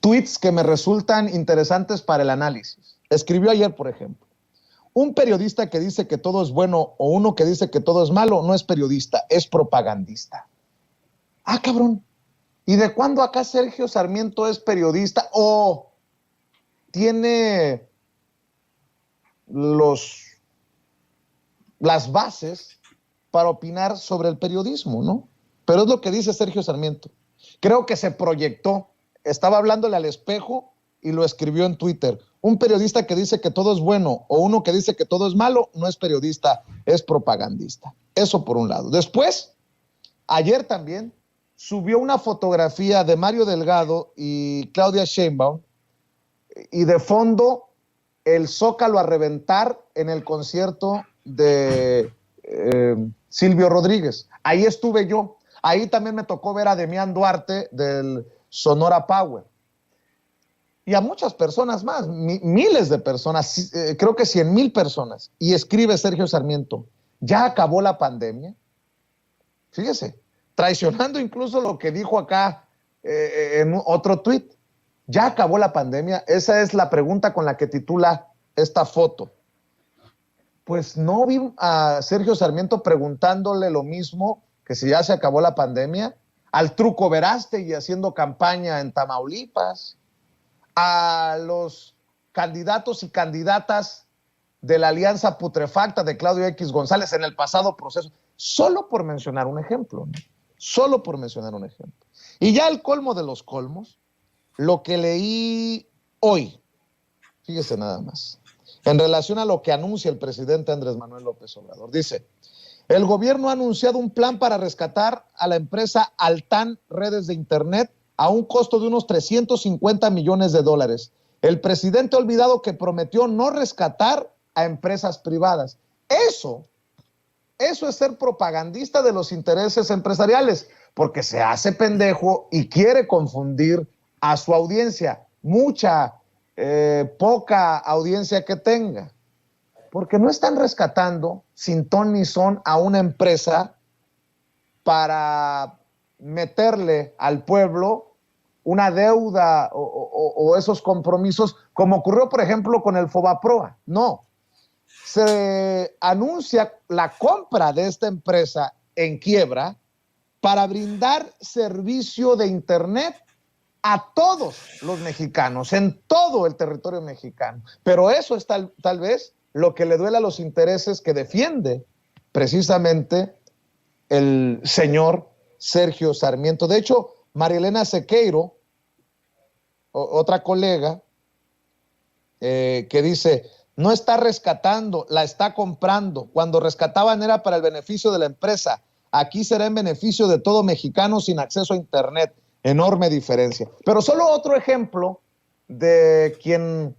tweets que me resultan interesantes para el análisis. Escribió ayer, por ejemplo, un periodista que dice que todo es bueno o uno que dice que todo es malo no es periodista, es propagandista. Ah, cabrón. ¿Y de cuándo acá Sergio Sarmiento es periodista o tiene las bases para opinar sobre el periodismo, ¿no? Pero es lo que dice Sergio Sarmiento. Creo que se proyectó, estaba hablándole al espejo y lo escribió en Twitter. Un periodista que dice que todo es bueno o uno que dice que todo es malo no es periodista, es propagandista. Eso por un lado. Después, ayer también subió una fotografía de Mario Delgado y Claudia Sheinbaum y de fondo el Zócalo a reventar en el concierto de Silvio Rodríguez. Ahí estuve yo. Ahí también me tocó ver a Demián Duarte del Sonora Power. Y a muchas personas más, miles de personas, creo que 100,000 personas. Y escribe Sergio Sarmiento, ¿ya acabó la pandemia? Fíjese, traicionando incluso lo que dijo acá en otro tuit. ¿Ya acabó la pandemia? Esa es la pregunta con la que titula esta foto. Pues no vi a Sergio Sarmiento preguntándole lo mismo, que si ya se acabó la pandemia, al Truco Verástegui haciendo campaña en Tamaulipas, a los candidatos y candidatas de la alianza putrefacta de Claudio X González en el pasado proceso, solo por mencionar un ejemplo, ¿no? Solo por mencionar un ejemplo. Y ya el colmo de los colmos, lo que leí hoy, fíjese nada más, en relación a lo que anuncia el presidente Andrés Manuel López Obrador. Dice, el gobierno ha anunciado un plan para rescatar a la empresa Altán Redes de Internet a un costo de unos 350 millones de dólares. El presidente ha olvidado que prometió no rescatar a empresas privadas. Eso es ser propagandista de los intereses empresariales, porque se hace pendejo y quiere confundir a su audiencia, poca audiencia que tenga, porque no están rescatando sin ton ni son a una empresa para meterle al pueblo una deuda o esos compromisos, como ocurrió, por ejemplo, con el Fobaproa. No, se anuncia la compra de esta empresa en quiebra para brindar servicio de Internet a todos los mexicanos, en todo el territorio mexicano. Pero eso es tal vez lo que le duele a los intereses que defiende precisamente el señor Sergio Sarmiento. De hecho, María Elena Sequeiro, otra colega, que dice, no está rescatando, la está comprando. Cuando rescataban era para el beneficio de la empresa. Aquí será en beneficio de todo mexicano sin acceso a Internet. Enorme diferencia. Pero solo otro ejemplo de quien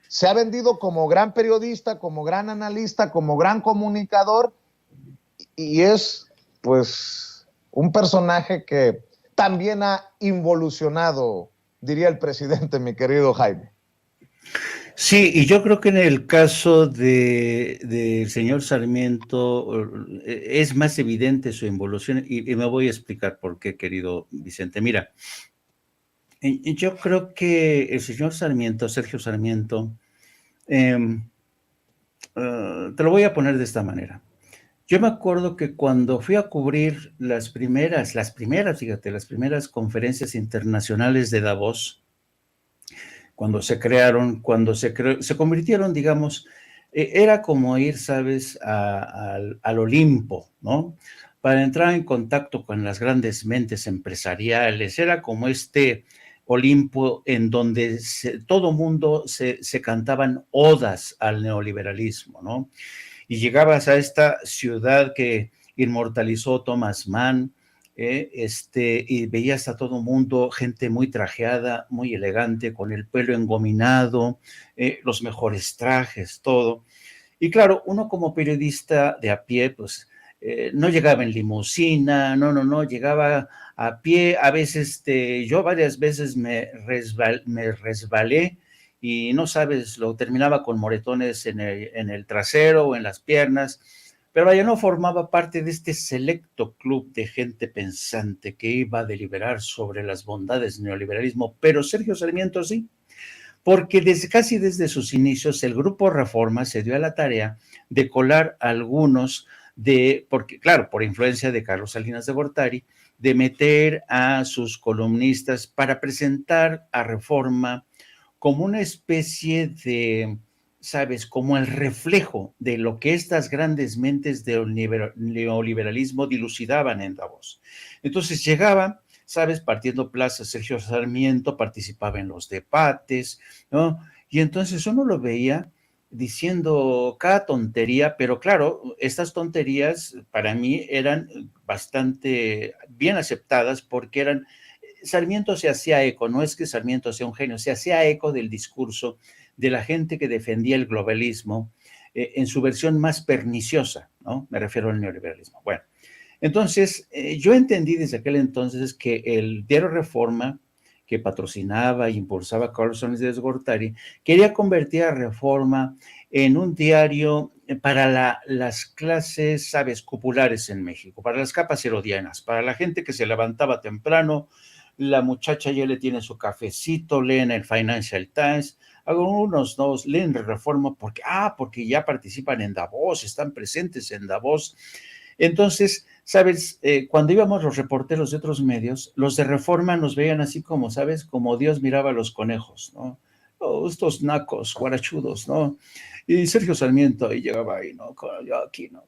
se ha vendido como gran periodista, como gran analista, como gran comunicador, y es, pues, un personaje que también ha involucionado, diría el presidente, mi querido Jaime. Sí, y yo creo que en el caso del señor Sarmiento es más evidente su involución, y me voy a explicar por qué, querido Vicente. Mira, yo creo que el señor Sarmiento, Sergio Sarmiento, te lo voy a poner de esta manera. Yo me acuerdo que cuando fui a cubrir las primeras conferencias internacionales de Davos, cuando se convirtieron, digamos, era como ir, ¿sabes?, al Olimpo, ¿no? Para entrar en contacto con las grandes mentes empresariales, era como este Olimpo en donde todo mundo se cantaban odas al neoliberalismo, ¿no? Y llegabas a esta ciudad que inmortalizó Thomas Mann, y veías a todo mundo, gente muy trajeada, muy elegante, con el pelo engominado, los mejores trajes, todo. Y claro, uno como periodista de a pie, pues no llegaba en limusina, no, llegaba a pie. A veces, yo varias veces me resbalé y no sabes, lo terminaba con moretones en el trasero o en las piernas. Pero vaya, no formaba parte de este selecto club de gente pensante que iba a deliberar sobre las bondades del neoliberalismo, pero Sergio Sarmiento sí, porque casi desde sus inicios el Grupo Reforma se dio a la tarea de colar algunos porque claro, por influencia de Carlos Salinas de Gortari, de meter a sus columnistas para presentar a Reforma como una especie de, ¿sabes?, como el reflejo de lo que estas grandes mentes del neoliberalismo dilucidaban en Davos. Entonces llegaba, ¿sabes?, partiendo plaza Sergio Sarmiento, participaba en los debates, ¿no? Y entonces uno lo veía diciendo cada tontería, pero claro, estas tonterías para mí eran bastante bien aceptadas porque Sarmiento se hacía eco, no es que Sarmiento sea un genio, se hacía eco del discurso de la gente que defendía el globalismo en su versión más perniciosa, ¿no? Me refiero al neoliberalismo. Bueno, entonces yo entendí desde aquel entonces que el diario Reforma, que patrocinaba e impulsaba Carlos Salinas de Gortari, quería convertir a Reforma en un diario para las clases, ¿sabes?, populares en México, para las capas herodianas, para la gente que se levantaba temprano. La muchacha ya le tiene su cafecito, leen el Financial Times, algunos no leen Reforma porque ya participan en Davos, están presentes en Davos. Entonces, ¿sabes? Cuando íbamos los reporteros de otros medios, los de Reforma nos veían así como, ¿sabes?, como Dios miraba a los conejos, ¿no? oh, estos nacos, guarachudos, ¿no? Y Sergio Sarmiento ahí llegaba ahí, ¿no? Yo aquí, ¿no?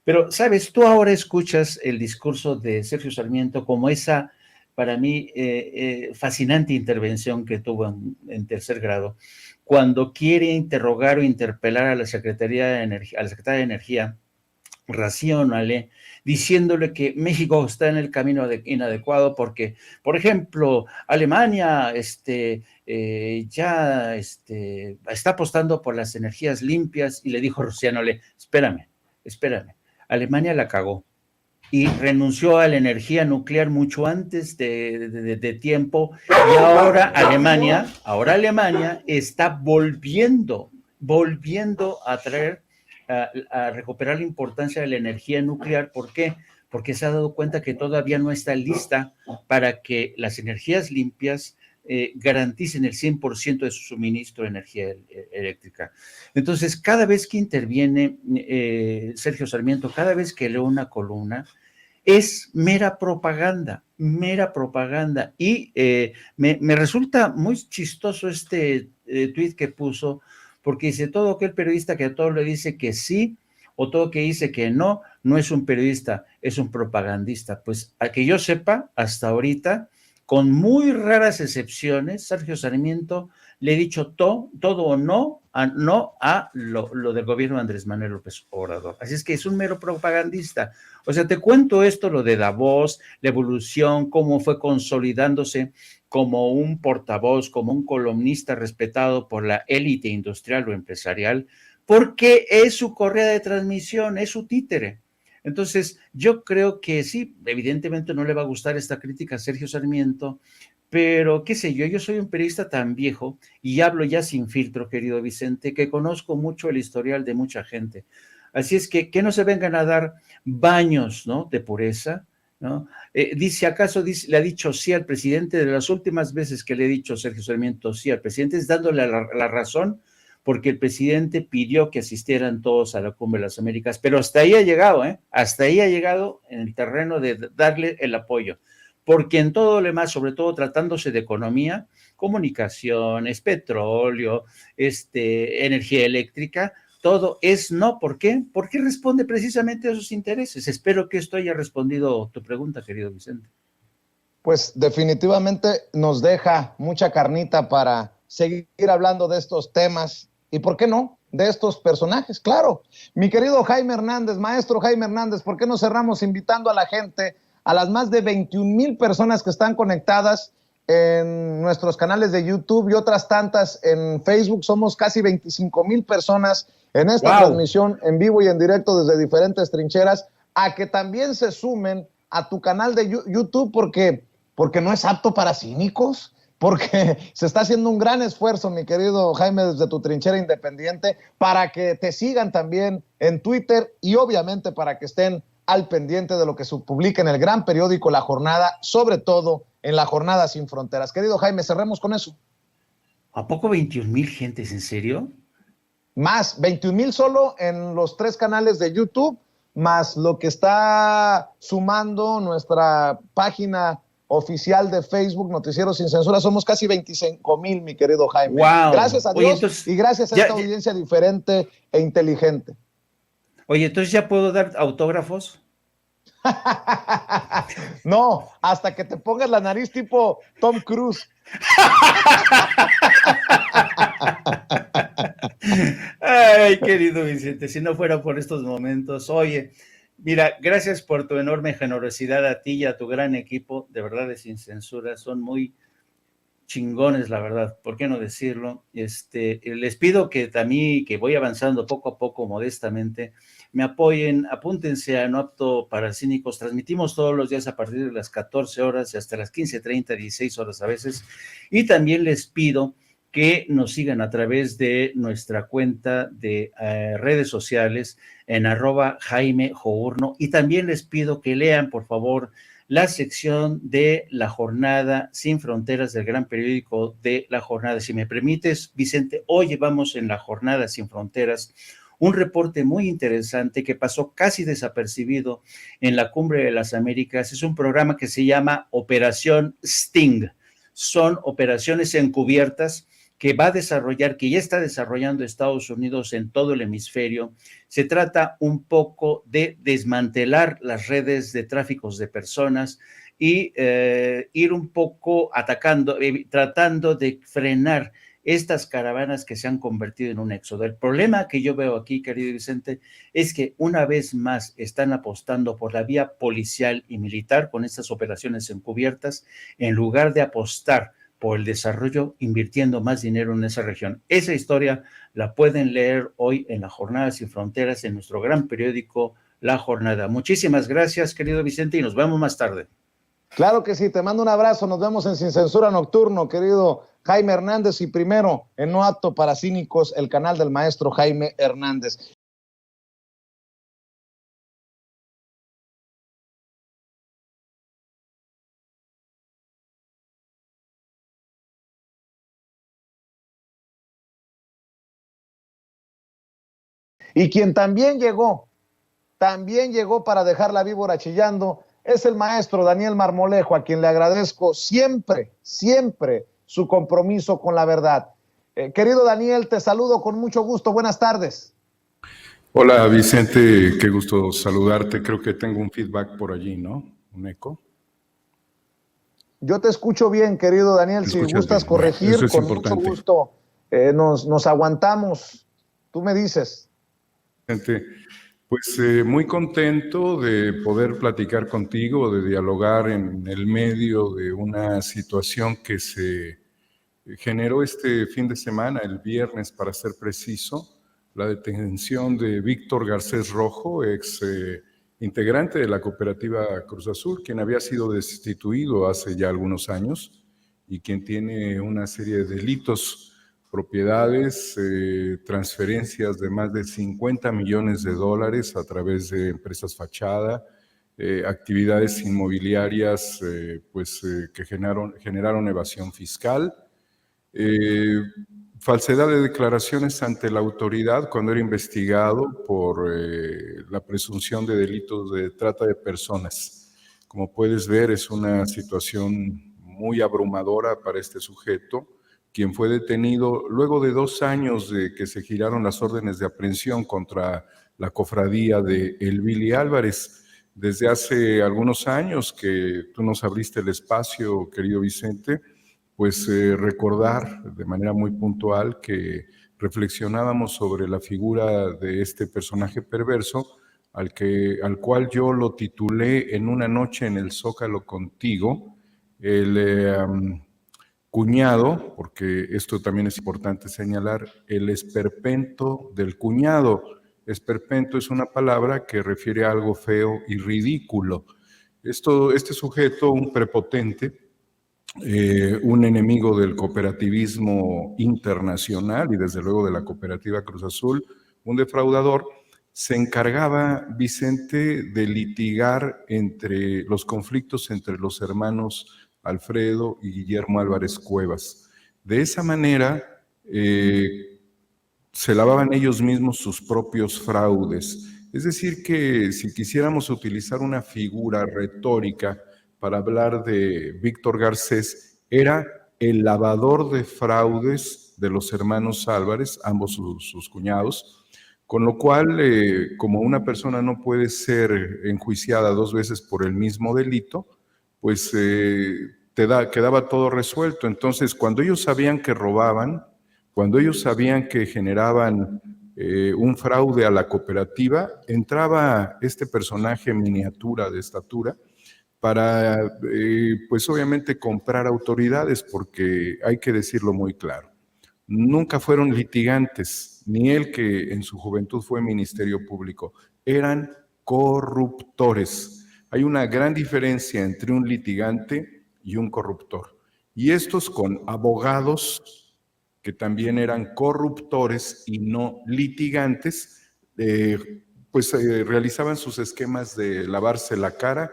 Pero, ¿sabes? Tú ahora escuchas el discurso de Sergio Sarmiento como esa, para mí, fascinante intervención que tuvo en tercer grado, cuando quiere interrogar o interpelar a la Secretaría de Energía, a la Secretaria de Energía, racionale, diciéndole que México está en el camino inadecuado porque, por ejemplo, Alemania ya está apostando por las energías limpias y le dijo Racionale, espérame, Alemania la cagó y renunció a la energía nuclear mucho antes de tiempo y ahora Alemania está volviendo a traer a recuperar la importancia de la energía nuclear. ¿Por qué? Porque se ha dado cuenta que todavía no está lista para que las energías limpias garanticen el 100% de su suministro de energía eléctrica. Entonces, cada vez que interviene Sergio Sarmiento, cada vez que leo una columna, es mera propaganda. Y me resulta muy chistoso este tuit que puso, porque dice, todo aquel periodista que a todo le dice que sí, o todo que dice que no, no es un periodista, es un propagandista. Pues a que yo sepa, hasta ahorita, con muy raras excepciones, Sergio Sarmiento le he dicho todo o no a lo del gobierno de Andrés Manuel López Obrador. Así es que es un mero propagandista. O sea, te cuento esto, lo de Davos, la evolución, cómo fue consolidándose como un portavoz, como un columnista respetado por la élite industrial o empresarial, porque es su correa de transmisión, es su títere. Entonces, yo creo que sí, evidentemente no le va a gustar esta crítica a Sergio Sarmiento, pero qué sé yo soy un periodista tan viejo y hablo ya sin filtro, querido Vicente, que conozco mucho el historial de mucha gente. Así es que no se vengan a dar baños, ¿no?, de pureza, ¿no? Le ha dicho sí al presidente. De las últimas veces que le he dicho Sergio Sarmiento sí al presidente es dándole la razón, porque el presidente pidió que asistieran todos a la Cumbre de las Américas, pero hasta ahí ha llegado, hasta ahí ha llegado en el terreno de darle el apoyo, porque en todo lo demás, sobre todo tratándose de economía, comunicaciones, petróleo, energía eléctrica, todo es no. ¿Por qué? Porque responde precisamente a esos intereses. Espero que esto haya respondido tu pregunta, querido Vicente. Pues definitivamente nos deja mucha carnita para seguir hablando de estos temas y, ¿por qué no?, de estos personajes. Claro, mi querido Jaime Hernández, maestro Jaime Hernández, ¿por qué no cerramos invitando a la gente, a las más de 21,000 personas que están conectadas en nuestros canales de YouTube y otras tantas en Facebook? Somos casi 25,000 personas en esta transmisión en vivo y en directo desde diferentes trincheras, a que también se sumen a tu canal de YouTube, porque no es apto para cínicos, porque se está haciendo un gran esfuerzo, mi querido Jaime, desde tu trinchera independiente, para que te sigan también en Twitter y obviamente para que estén al pendiente de lo que se publica en el gran periódico La Jornada, sobre todo en La Jornada Sin Fronteras. Querido Jaime, cerremos con eso. ¿A poco 21,000 gentes, en serio? Más, 21,000 solo en los 3 canales de YouTube, más lo que está sumando nuestra página oficial de Facebook, Noticiero Sin Censura. Somos casi 25,000, mi querido Jaime. Wow. Gracias a Dios. Oye, entonces, y gracias a esta audiencia diferente e inteligente. Oye, entonces ya puedo dar autógrafos. No, hasta que te pongas la nariz tipo Tom Cruise. Ay, querido Vicente, si no fuera por estos momentos. Oye, mira, gracias por tu enorme generosidad a ti y a tu gran equipo, de verdad, de Sin Censura. Son muy chingones, la verdad, ¿por qué no decirlo? Les pido que también, que voy avanzando poco a poco, modestamente, me apoyen, apúntense a No Apto para Cínicos. Transmitimos todos los días a partir de las 14 horas y hasta las 15:30, 16 horas a veces. Y también les pido que nos sigan a través de nuestra cuenta de redes sociales en @JaimeJourno, y también les pido que lean, por favor, la sección de La Jornada Sin Fronteras del gran periódico de La Jornada. Si me permites, Vicente, hoy llevamos en La Jornada Sin Fronteras un reporte muy interesante que pasó casi desapercibido en la Cumbre de las Américas. Es un programa que se llama Operación Sting. Son operaciones encubiertas que va a desarrollar, que ya está desarrollando Estados Unidos en todo el hemisferio. Se trata un poco de desmantelar las redes de tráficos de personas y ir un poco atacando, tratando de frenar estas caravanas que se han convertido en un éxodo. El problema que yo veo aquí, querido Vicente, es que una vez más están apostando por la vía policial y militar con estas operaciones encubiertas, en lugar de apostar por el desarrollo invirtiendo más dinero en esa región. Esa historia la pueden leer hoy en La Jornada Sin Fronteras, en nuestro gran periódico La Jornada. Muchísimas gracias, querido Vicente, y nos vemos más tarde. Claro que sí, te mando un abrazo, nos vemos en Sin Censura Nocturno, querido Jaime Hernández, y primero en No Apto para Cínicos, el canal del maestro Jaime Hernández. Y quien también llegó para dejar la víbora chillando, es el maestro Daniel Marmolejo, a quien le agradezco siempre su compromiso con la verdad. Querido Daniel, te saludo con mucho gusto. Buenas tardes. Hola Vicente, qué gusto saludarte. Creo que tengo un feedback por allí, ¿no? ¿Un eco? Yo te escucho bien, querido Daniel. Si gustas bien corregir, bueno, con importante. Mucho gusto nos aguantamos. Tú me dices. Pues muy contento de poder platicar contigo, de dialogar en el medio de una situación que se generó este fin de semana, el viernes para ser preciso, la detención de Víctor Garcés Rojo, ex integrante de la cooperativa Cruz Azul, quien había sido destituido hace ya algunos años y quien tiene una serie de delitos, propiedades, transferencias de más de 50 millones de dólares a través de empresas fachada, actividades inmobiliarias que generaron evasión fiscal, falsedad de declaraciones ante la autoridad cuando era investigado por la presunción de delitos de trata de personas. Como puedes ver, es una situación muy abrumadora para este sujeto, quien fue detenido luego de 2 años de que se giraron las órdenes de aprehensión contra la cofradía de El Billy Álvarez. Desde hace algunos años que tú nos abriste el espacio, querido Vicente, pues recordar de manera muy puntual que reflexionábamos sobre la figura de este personaje perverso, al cual yo lo titulé En una noche en el Zócalo contigo, el cuñado, porque esto también es importante señalar, el esperpento del cuñado. Esperpento es una palabra que refiere a algo feo y ridículo. Este sujeto, un prepotente, un enemigo del cooperativismo internacional y desde luego de la cooperativa Cruz Azul, un defraudador, se encargaba, Vicente, de litigar entre los conflictos entre los hermanos Alfredo y Guillermo Álvarez Cuevas. De esa manera se lavaban ellos mismos sus propios fraudes. Es decir que si quisiéramos utilizar una figura retórica para hablar de Víctor Garcés, era el lavador de fraudes de los hermanos Álvarez, ambos sus cuñados, con lo cual, como una persona no puede ser enjuiciada 2 veces por el mismo delito, pues quedaba todo resuelto. Entonces, cuando ellos sabían que robaban, cuando ellos sabían que generaban un fraude a la cooperativa, entraba este personaje miniatura de estatura para, pues obviamente, comprar autoridades, porque hay que decirlo muy claro. Nunca fueron litigantes, ni él, que en su juventud fue ministerio público, eran corruptores. Hay una gran diferencia entre un litigante y un corruptor. Y estos con abogados que también eran corruptores y no litigantes, realizaban sus esquemas de lavarse la cara,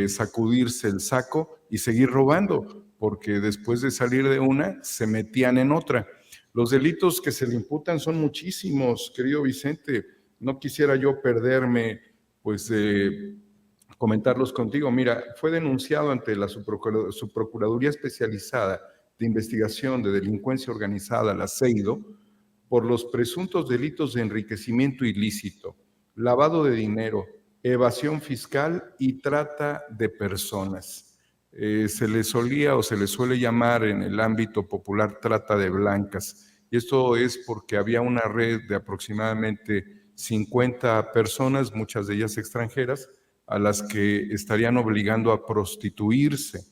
sacudirse el saco y seguir robando, porque después de salir de una, se metían en otra. Los delitos que se le imputan son muchísimos, querido Vicente. No quisiera yo perderme, pues, comentarlos contigo. Mira, fue denunciado ante la Subprocuraduría Especializada de Investigación de Delincuencia Organizada, la CEIDO, por los presuntos delitos de enriquecimiento ilícito, lavado de dinero, evasión fiscal y trata de personas. Se le solía o se le suele llamar en el ámbito popular trata de blancas. Y esto es porque había una red de aproximadamente 50 personas, muchas de ellas extranjeras, a las que estarían obligando a prostituirse.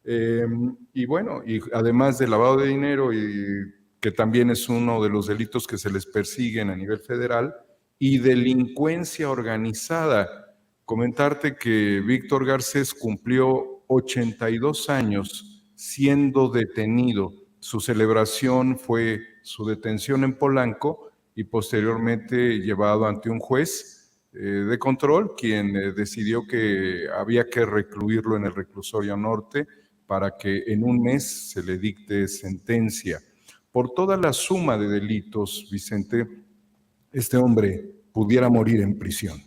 Y bueno, y además del lavado de dinero, y que también es uno de los delitos que se les persiguen a nivel federal, y delincuencia organizada. Comentarte que Víctor Garcés cumplió 82 años siendo detenido. Su celebración fue su detención en Polanco y posteriormente llevado ante un juez de control, quien decidió que había que recluirlo en el reclusorio norte para que en un mes se le dicte sentencia. Por toda la suma de delitos, Vicente, este hombre pudiera morir en prisión.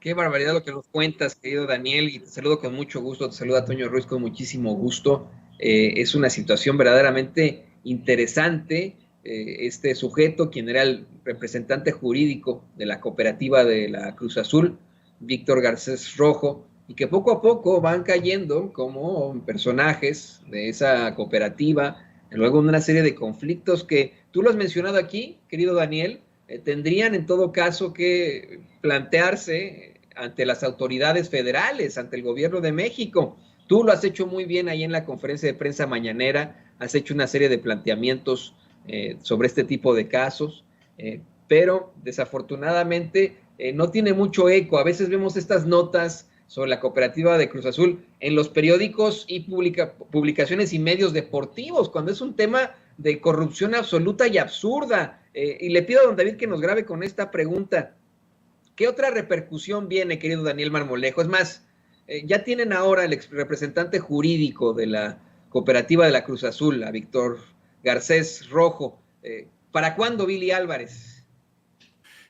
Qué barbaridad lo que nos cuentas, querido Daniel, y te saludo con mucho gusto, te saluda Toño Ruiz con muchísimo gusto. Es una situación verdaderamente interesante. Este sujeto, quien era el representante jurídico de la cooperativa de la Cruz Azul, Víctor Garcés Rojo, y que poco a poco van cayendo como personajes de esa cooperativa, luego de una serie de conflictos que tú lo has mencionado aquí, querido Daniel, tendrían en todo caso que plantearse ante las autoridades federales, ante el gobierno de México. Tú lo has hecho muy bien ahí en la conferencia de prensa mañanera, has hecho una serie de planteamientos sobre este tipo de casos, pero desafortunadamente no tiene mucho eco. A veces vemos estas notas sobre la cooperativa de Cruz Azul en los periódicos y publicaciones y medios deportivos, cuando es un tema de corrupción absoluta y absurda. Y le pido a don David que nos grabe con esta pregunta. ¿Qué otra repercusión viene, querido Daniel Marmolejo? Es más, ya tienen ahora el representante jurídico de la cooperativa de la Cruz Azul, a Víctor Garcés Rojo. ¿Para cuándo, Billy Álvarez?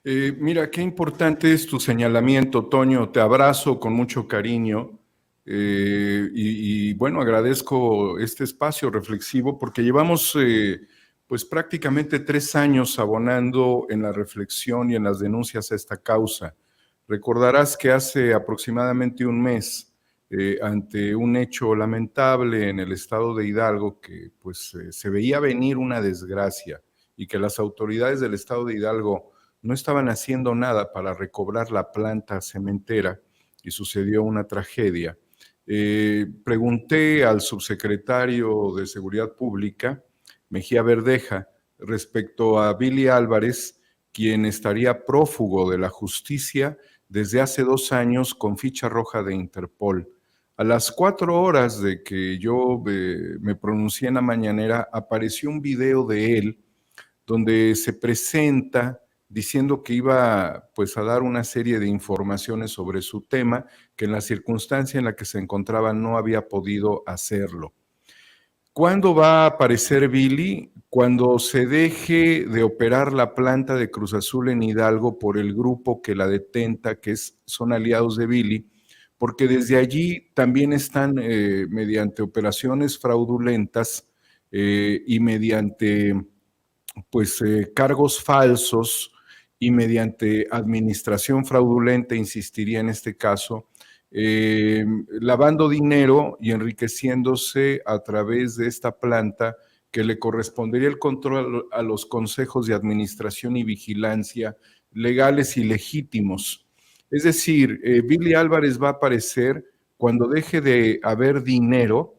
Mira, qué importante es tu señalamiento, Toño. Te abrazo con mucho cariño y bueno, agradezco este espacio reflexivo porque llevamos pues prácticamente 3 años abonando en la reflexión y en las denuncias a esta causa. Recordarás que hace aproximadamente un mes, ante un hecho lamentable en el estado de Hidalgo, que pues se veía venir una desgracia y que las autoridades del estado de Hidalgo no estaban haciendo nada para recobrar la planta cementera y sucedió una tragedia. Pregunté al subsecretario de Seguridad Pública, Mejía Verdeja, respecto a Billy Álvarez, quien estaría prófugo de la justicia desde hace 2 años con ficha roja de Interpol. A las 4 horas de que yo me pronuncié en la mañanera, apareció un video de él donde se presenta diciendo que iba pues a dar una serie de informaciones sobre su tema, que en la circunstancia en la que se encontraba no había podido hacerlo. ¿Cuándo va a aparecer Billy? Cuando se deje de operar la planta de Cruz Azul en Hidalgo por el grupo que la detenta, que son aliados de Billy, porque desde allí también están mediante operaciones fraudulentas y mediante pues cargos falsos y mediante administración fraudulenta, insistiría en este caso, lavando dinero y enriqueciéndose a través de esta planta que le correspondería el control a los consejos de administración y vigilancia legales y legítimos. Es decir, Billy Álvarez va a aparecer cuando deje de haber dinero,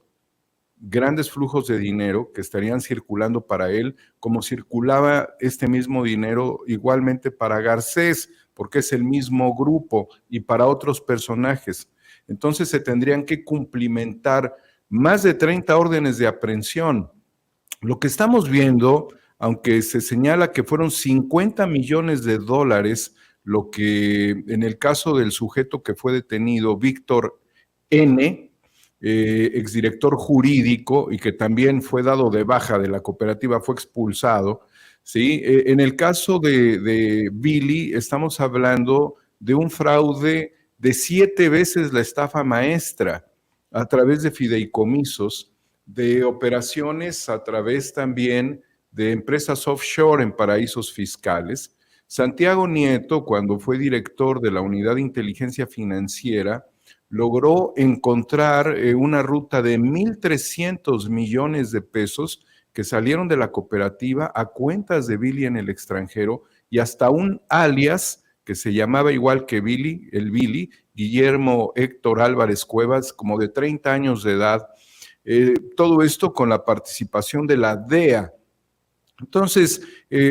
grandes flujos de dinero que estarían circulando para él, como circulaba este mismo dinero igualmente para Garcés, porque es el mismo grupo, y para otros personajes. Entonces se tendrían que cumplimentar más de 30 órdenes de aprehensión. Lo que estamos viendo, aunque se señala que fueron 50 millones de dólares, lo que en el caso del sujeto que fue detenido, Víctor N., exdirector jurídico y que también fue dado de baja de la cooperativa, fue expulsado, ¿sí? En el caso de Billy, estamos hablando de un fraude de 7 veces la estafa maestra a través de fideicomisos, de operaciones a través también de empresas offshore en paraísos fiscales. Santiago Nieto, cuando fue director de la Unidad de Inteligencia Financiera, logró encontrar una ruta de 1.300 millones de pesos que salieron de la cooperativa a cuentas de Billy en el extranjero y hasta un alias que se llamaba igual que Billy, el Billy, Guillermo Héctor Álvarez Cuevas, como de 30 años de edad. Todo esto con la participación de la DEA. Entonces,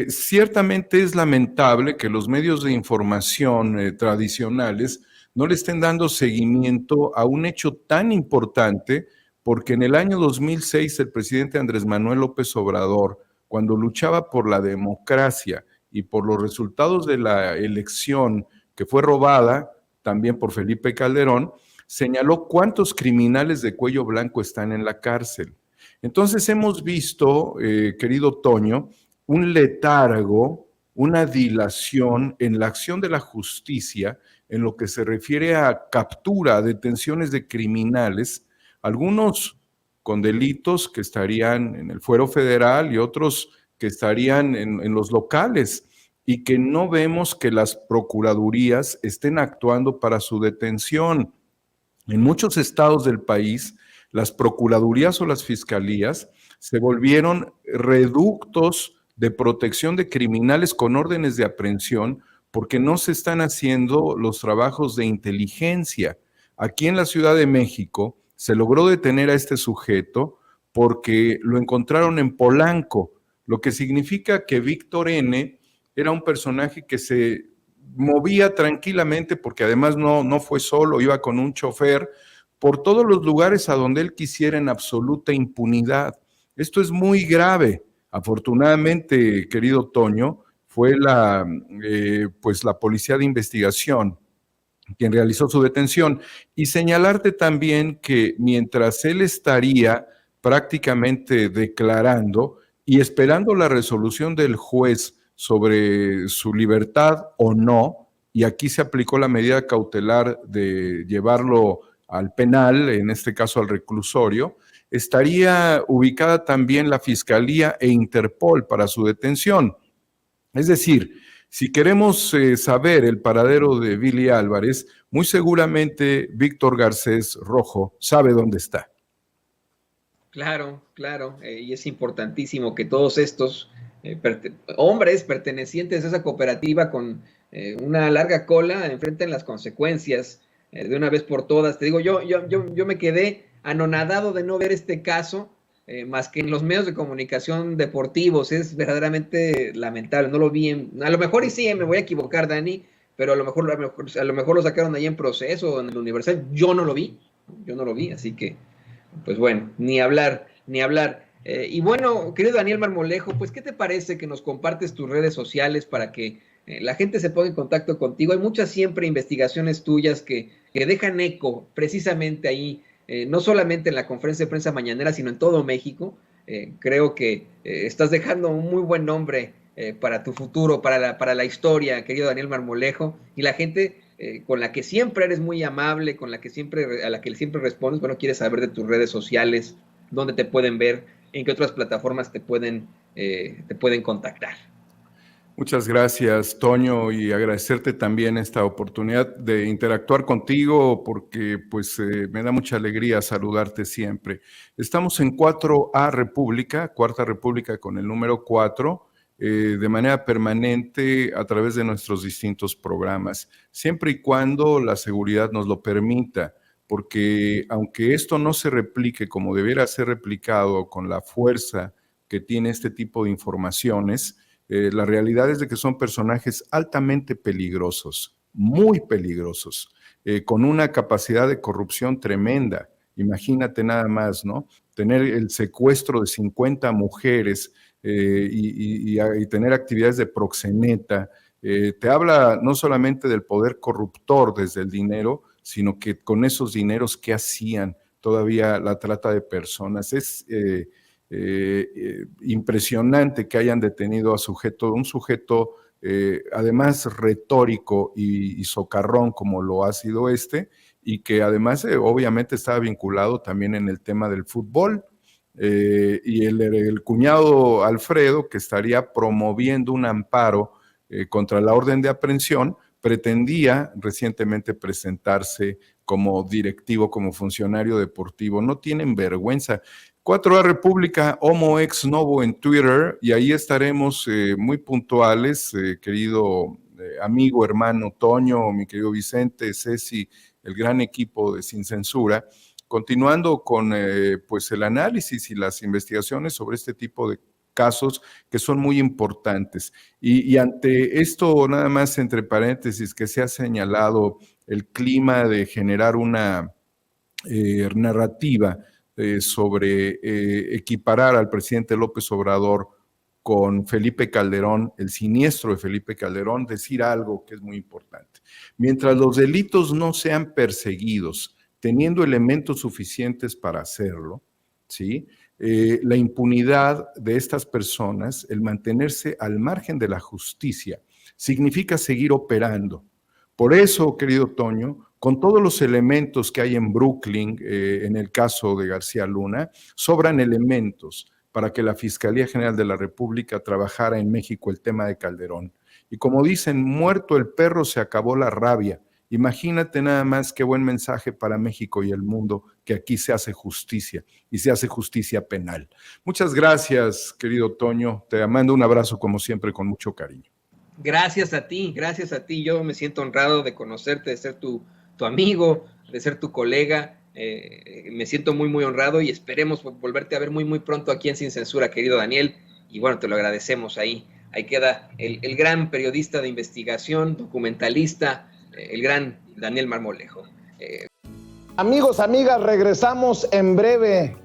ciertamente es lamentable que los medios de información tradicionales no le estén dando seguimiento a un hecho tan importante, porque en el año 2006 el presidente Andrés Manuel López Obrador, cuando luchaba por la democracia y por los resultados de la elección que fue robada también por Felipe Calderón, señaló cuántos criminales de cuello blanco están en la cárcel. Entonces hemos visto, querido Toño, un letargo, una dilación en la acción de la justicia en lo que se refiere a captura, detenciones de criminales, algunos con delitos que estarían en el fuero federal y otros que estarían en los locales, y que no vemos que las procuradurías estén actuando para su detención. En muchos estados del país, las procuradurías o las fiscalías se volvieron reductos de protección de criminales con órdenes de aprehensión porque no se están haciendo los trabajos de inteligencia. Aquí en la Ciudad de México se logró detener a este sujeto porque lo encontraron en Polanco, lo que significa que Víctor N. era un personaje que se movía tranquilamente, porque además no fue solo, iba con un chofer, por todos los lugares a donde él quisiera en absoluta impunidad. Esto es muy grave. Afortunadamente, querido Toño, fue la Policía de Investigación quien realizó su detención. Y señalarte también que mientras él estaría prácticamente declarando y esperando la resolución del juez sobre su libertad o no, y aquí se aplicó la medida cautelar de llevarlo al penal, en este caso al reclusorio, estaría ubicada también la Fiscalía e Interpol para su detención. Es decir, si queremos saber el paradero de Billy Álvarez, muy seguramente Víctor Garcés Rojo sabe dónde está. Claro, y es importantísimo que todos estos hombres pertenecientes a esa cooperativa con una larga cola enfrenten las consecuencias de una vez por todas. Te digo, yo me quedé anonadado de no ver este caso, más que en los medios de comunicación deportivos. Es verdaderamente lamentable, no lo vi a lo mejor y sí, me voy a equivocar, Dani, pero a lo mejor lo sacaron ahí en Proceso, en el Universal. Yo no lo vi, así que pues bueno, ni hablar. Y bueno, querido Daniel Marmolejo, pues ¿qué te parece que nos compartes tus redes sociales para que la gente se ponga en contacto contigo? Hay muchas siempre investigaciones tuyas que dejan eco precisamente ahí, no solamente en la conferencia de prensa mañanera, sino en todo México. Creo que estás dejando un muy buen nombre para tu futuro, para la historia, querido Daniel Marmolejo, y la gente con la que siempre eres muy amable, a la que siempre respondes. Bueno, quieres saber de tus redes sociales, dónde te pueden ver, en qué otras plataformas te pueden contactar. Muchas gracias, Toño, y agradecerte también esta oportunidad de interactuar contigo, porque pues me da mucha alegría saludarte siempre. Estamos en 4A República, Cuarta República con el número 4, de manera permanente a través de nuestros distintos programas, siempre y cuando la seguridad nos lo permita, porque aunque esto no se replique como debiera ser replicado con la fuerza que tiene este tipo de informaciones, la realidad es de que son personajes altamente peligrosos, muy peligrosos, con una capacidad de corrupción tremenda. Imagínate nada más, ¿no? Tener el secuestro de 50 mujeres, y tener actividades de proxeneta, te habla no solamente del poder corruptor desde el dinero, sino que con esos dineros, ¿qué hacían? Todavía la trata de personas. Es impresionante que hayan detenido a un sujeto además retórico y socarrón como lo ha sido y que además obviamente estaba vinculado también en el tema del fútbol. y el cuñado Alfredo, que estaría promoviendo un amparo contra la orden de aprehensión, pretendía recientemente presentarse como directivo, como funcionario deportivo. No tienen vergüenza. 4A República, Homo Ex Novo en Twitter, y ahí estaremos muy puntuales, querido amigo, hermano Toño, mi querido Vicente, Ceci, el gran equipo de Sin Censura, continuando con pues el análisis y las investigaciones sobre este tipo de casos que son muy importantes. Y ante esto, nada más entre paréntesis, que se ha señalado el clima de generar una narrativa sobre equiparar al presidente López Obrador con Felipe Calderón, el siniestro de Felipe Calderón, decir algo que es muy importante. Mientras los delitos no sean perseguidos, teniendo elementos suficientes para hacerlo, ¿sí? La impunidad de estas personas, el mantenerse al margen de la justicia, significa seguir operando. Por eso, querido Toño, con todos los elementos que hay en Brooklyn, en el caso de García Luna, sobran elementos para que la Fiscalía General de la República trabajara en México el tema de Calderón. Y como dicen, muerto el perro, se acabó la rabia. Imagínate nada más qué buen mensaje para México y el mundo, que aquí se hace justicia, y se hace justicia penal. Muchas gracias, querido Toño. Te mando un abrazo, como siempre, con mucho cariño. Gracias a ti, gracias a ti. Yo me siento honrado de conocerte, de ser tu amigo, de ser tu colega. Me siento muy, muy honrado y esperemos volverte a ver muy, muy pronto aquí en Sin Censura, querido Daniel. Y bueno, te lo agradecemos ahí. Ahí queda el gran periodista de investigación, documentalista, el gran Daniel Marmolejo. Amigos, amigas, regresamos en breve,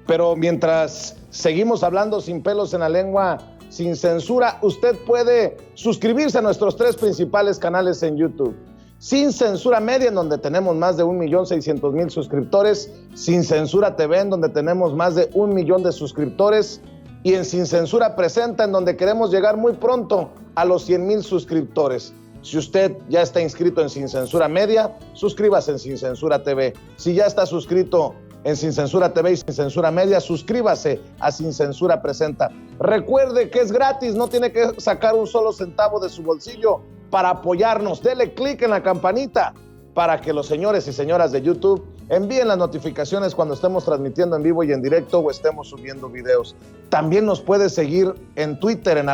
pero mientras seguimos hablando sin pelos en la lengua, sin censura, usted puede suscribirse a nuestros 3 principales canales en YouTube. Sin Censura Media, en donde tenemos más de 1.600.000 suscriptores, Sin Censura TV, en donde tenemos más de 1 millón de suscriptores, y en Sin Censura Presenta, en donde queremos llegar muy pronto a los 100,000 suscriptores. Si usted ya está inscrito en Sin Censura Media, suscríbase en Sin Censura TV. Si ya está suscrito en Sin Censura TV y Sin Censura Media, suscríbase a Sin Censura Presenta. Recuerde que es gratis, no tiene que sacar un solo centavo de su bolsillo para apoyarnos. Dele clic en la campanita para que los señores y señoras de YouTube envíen las notificaciones cuando estemos transmitiendo en vivo y en directo o estemos subiendo videos. También nos puede seguir en Twitter en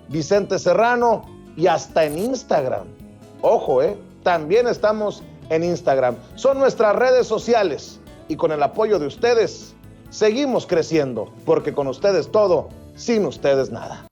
@Vicente Serrano y hasta en Instagram. Ojo, también estamos en Instagram. Son nuestras redes sociales y con el apoyo de ustedes seguimos creciendo, porque con ustedes todo, sin ustedes nada.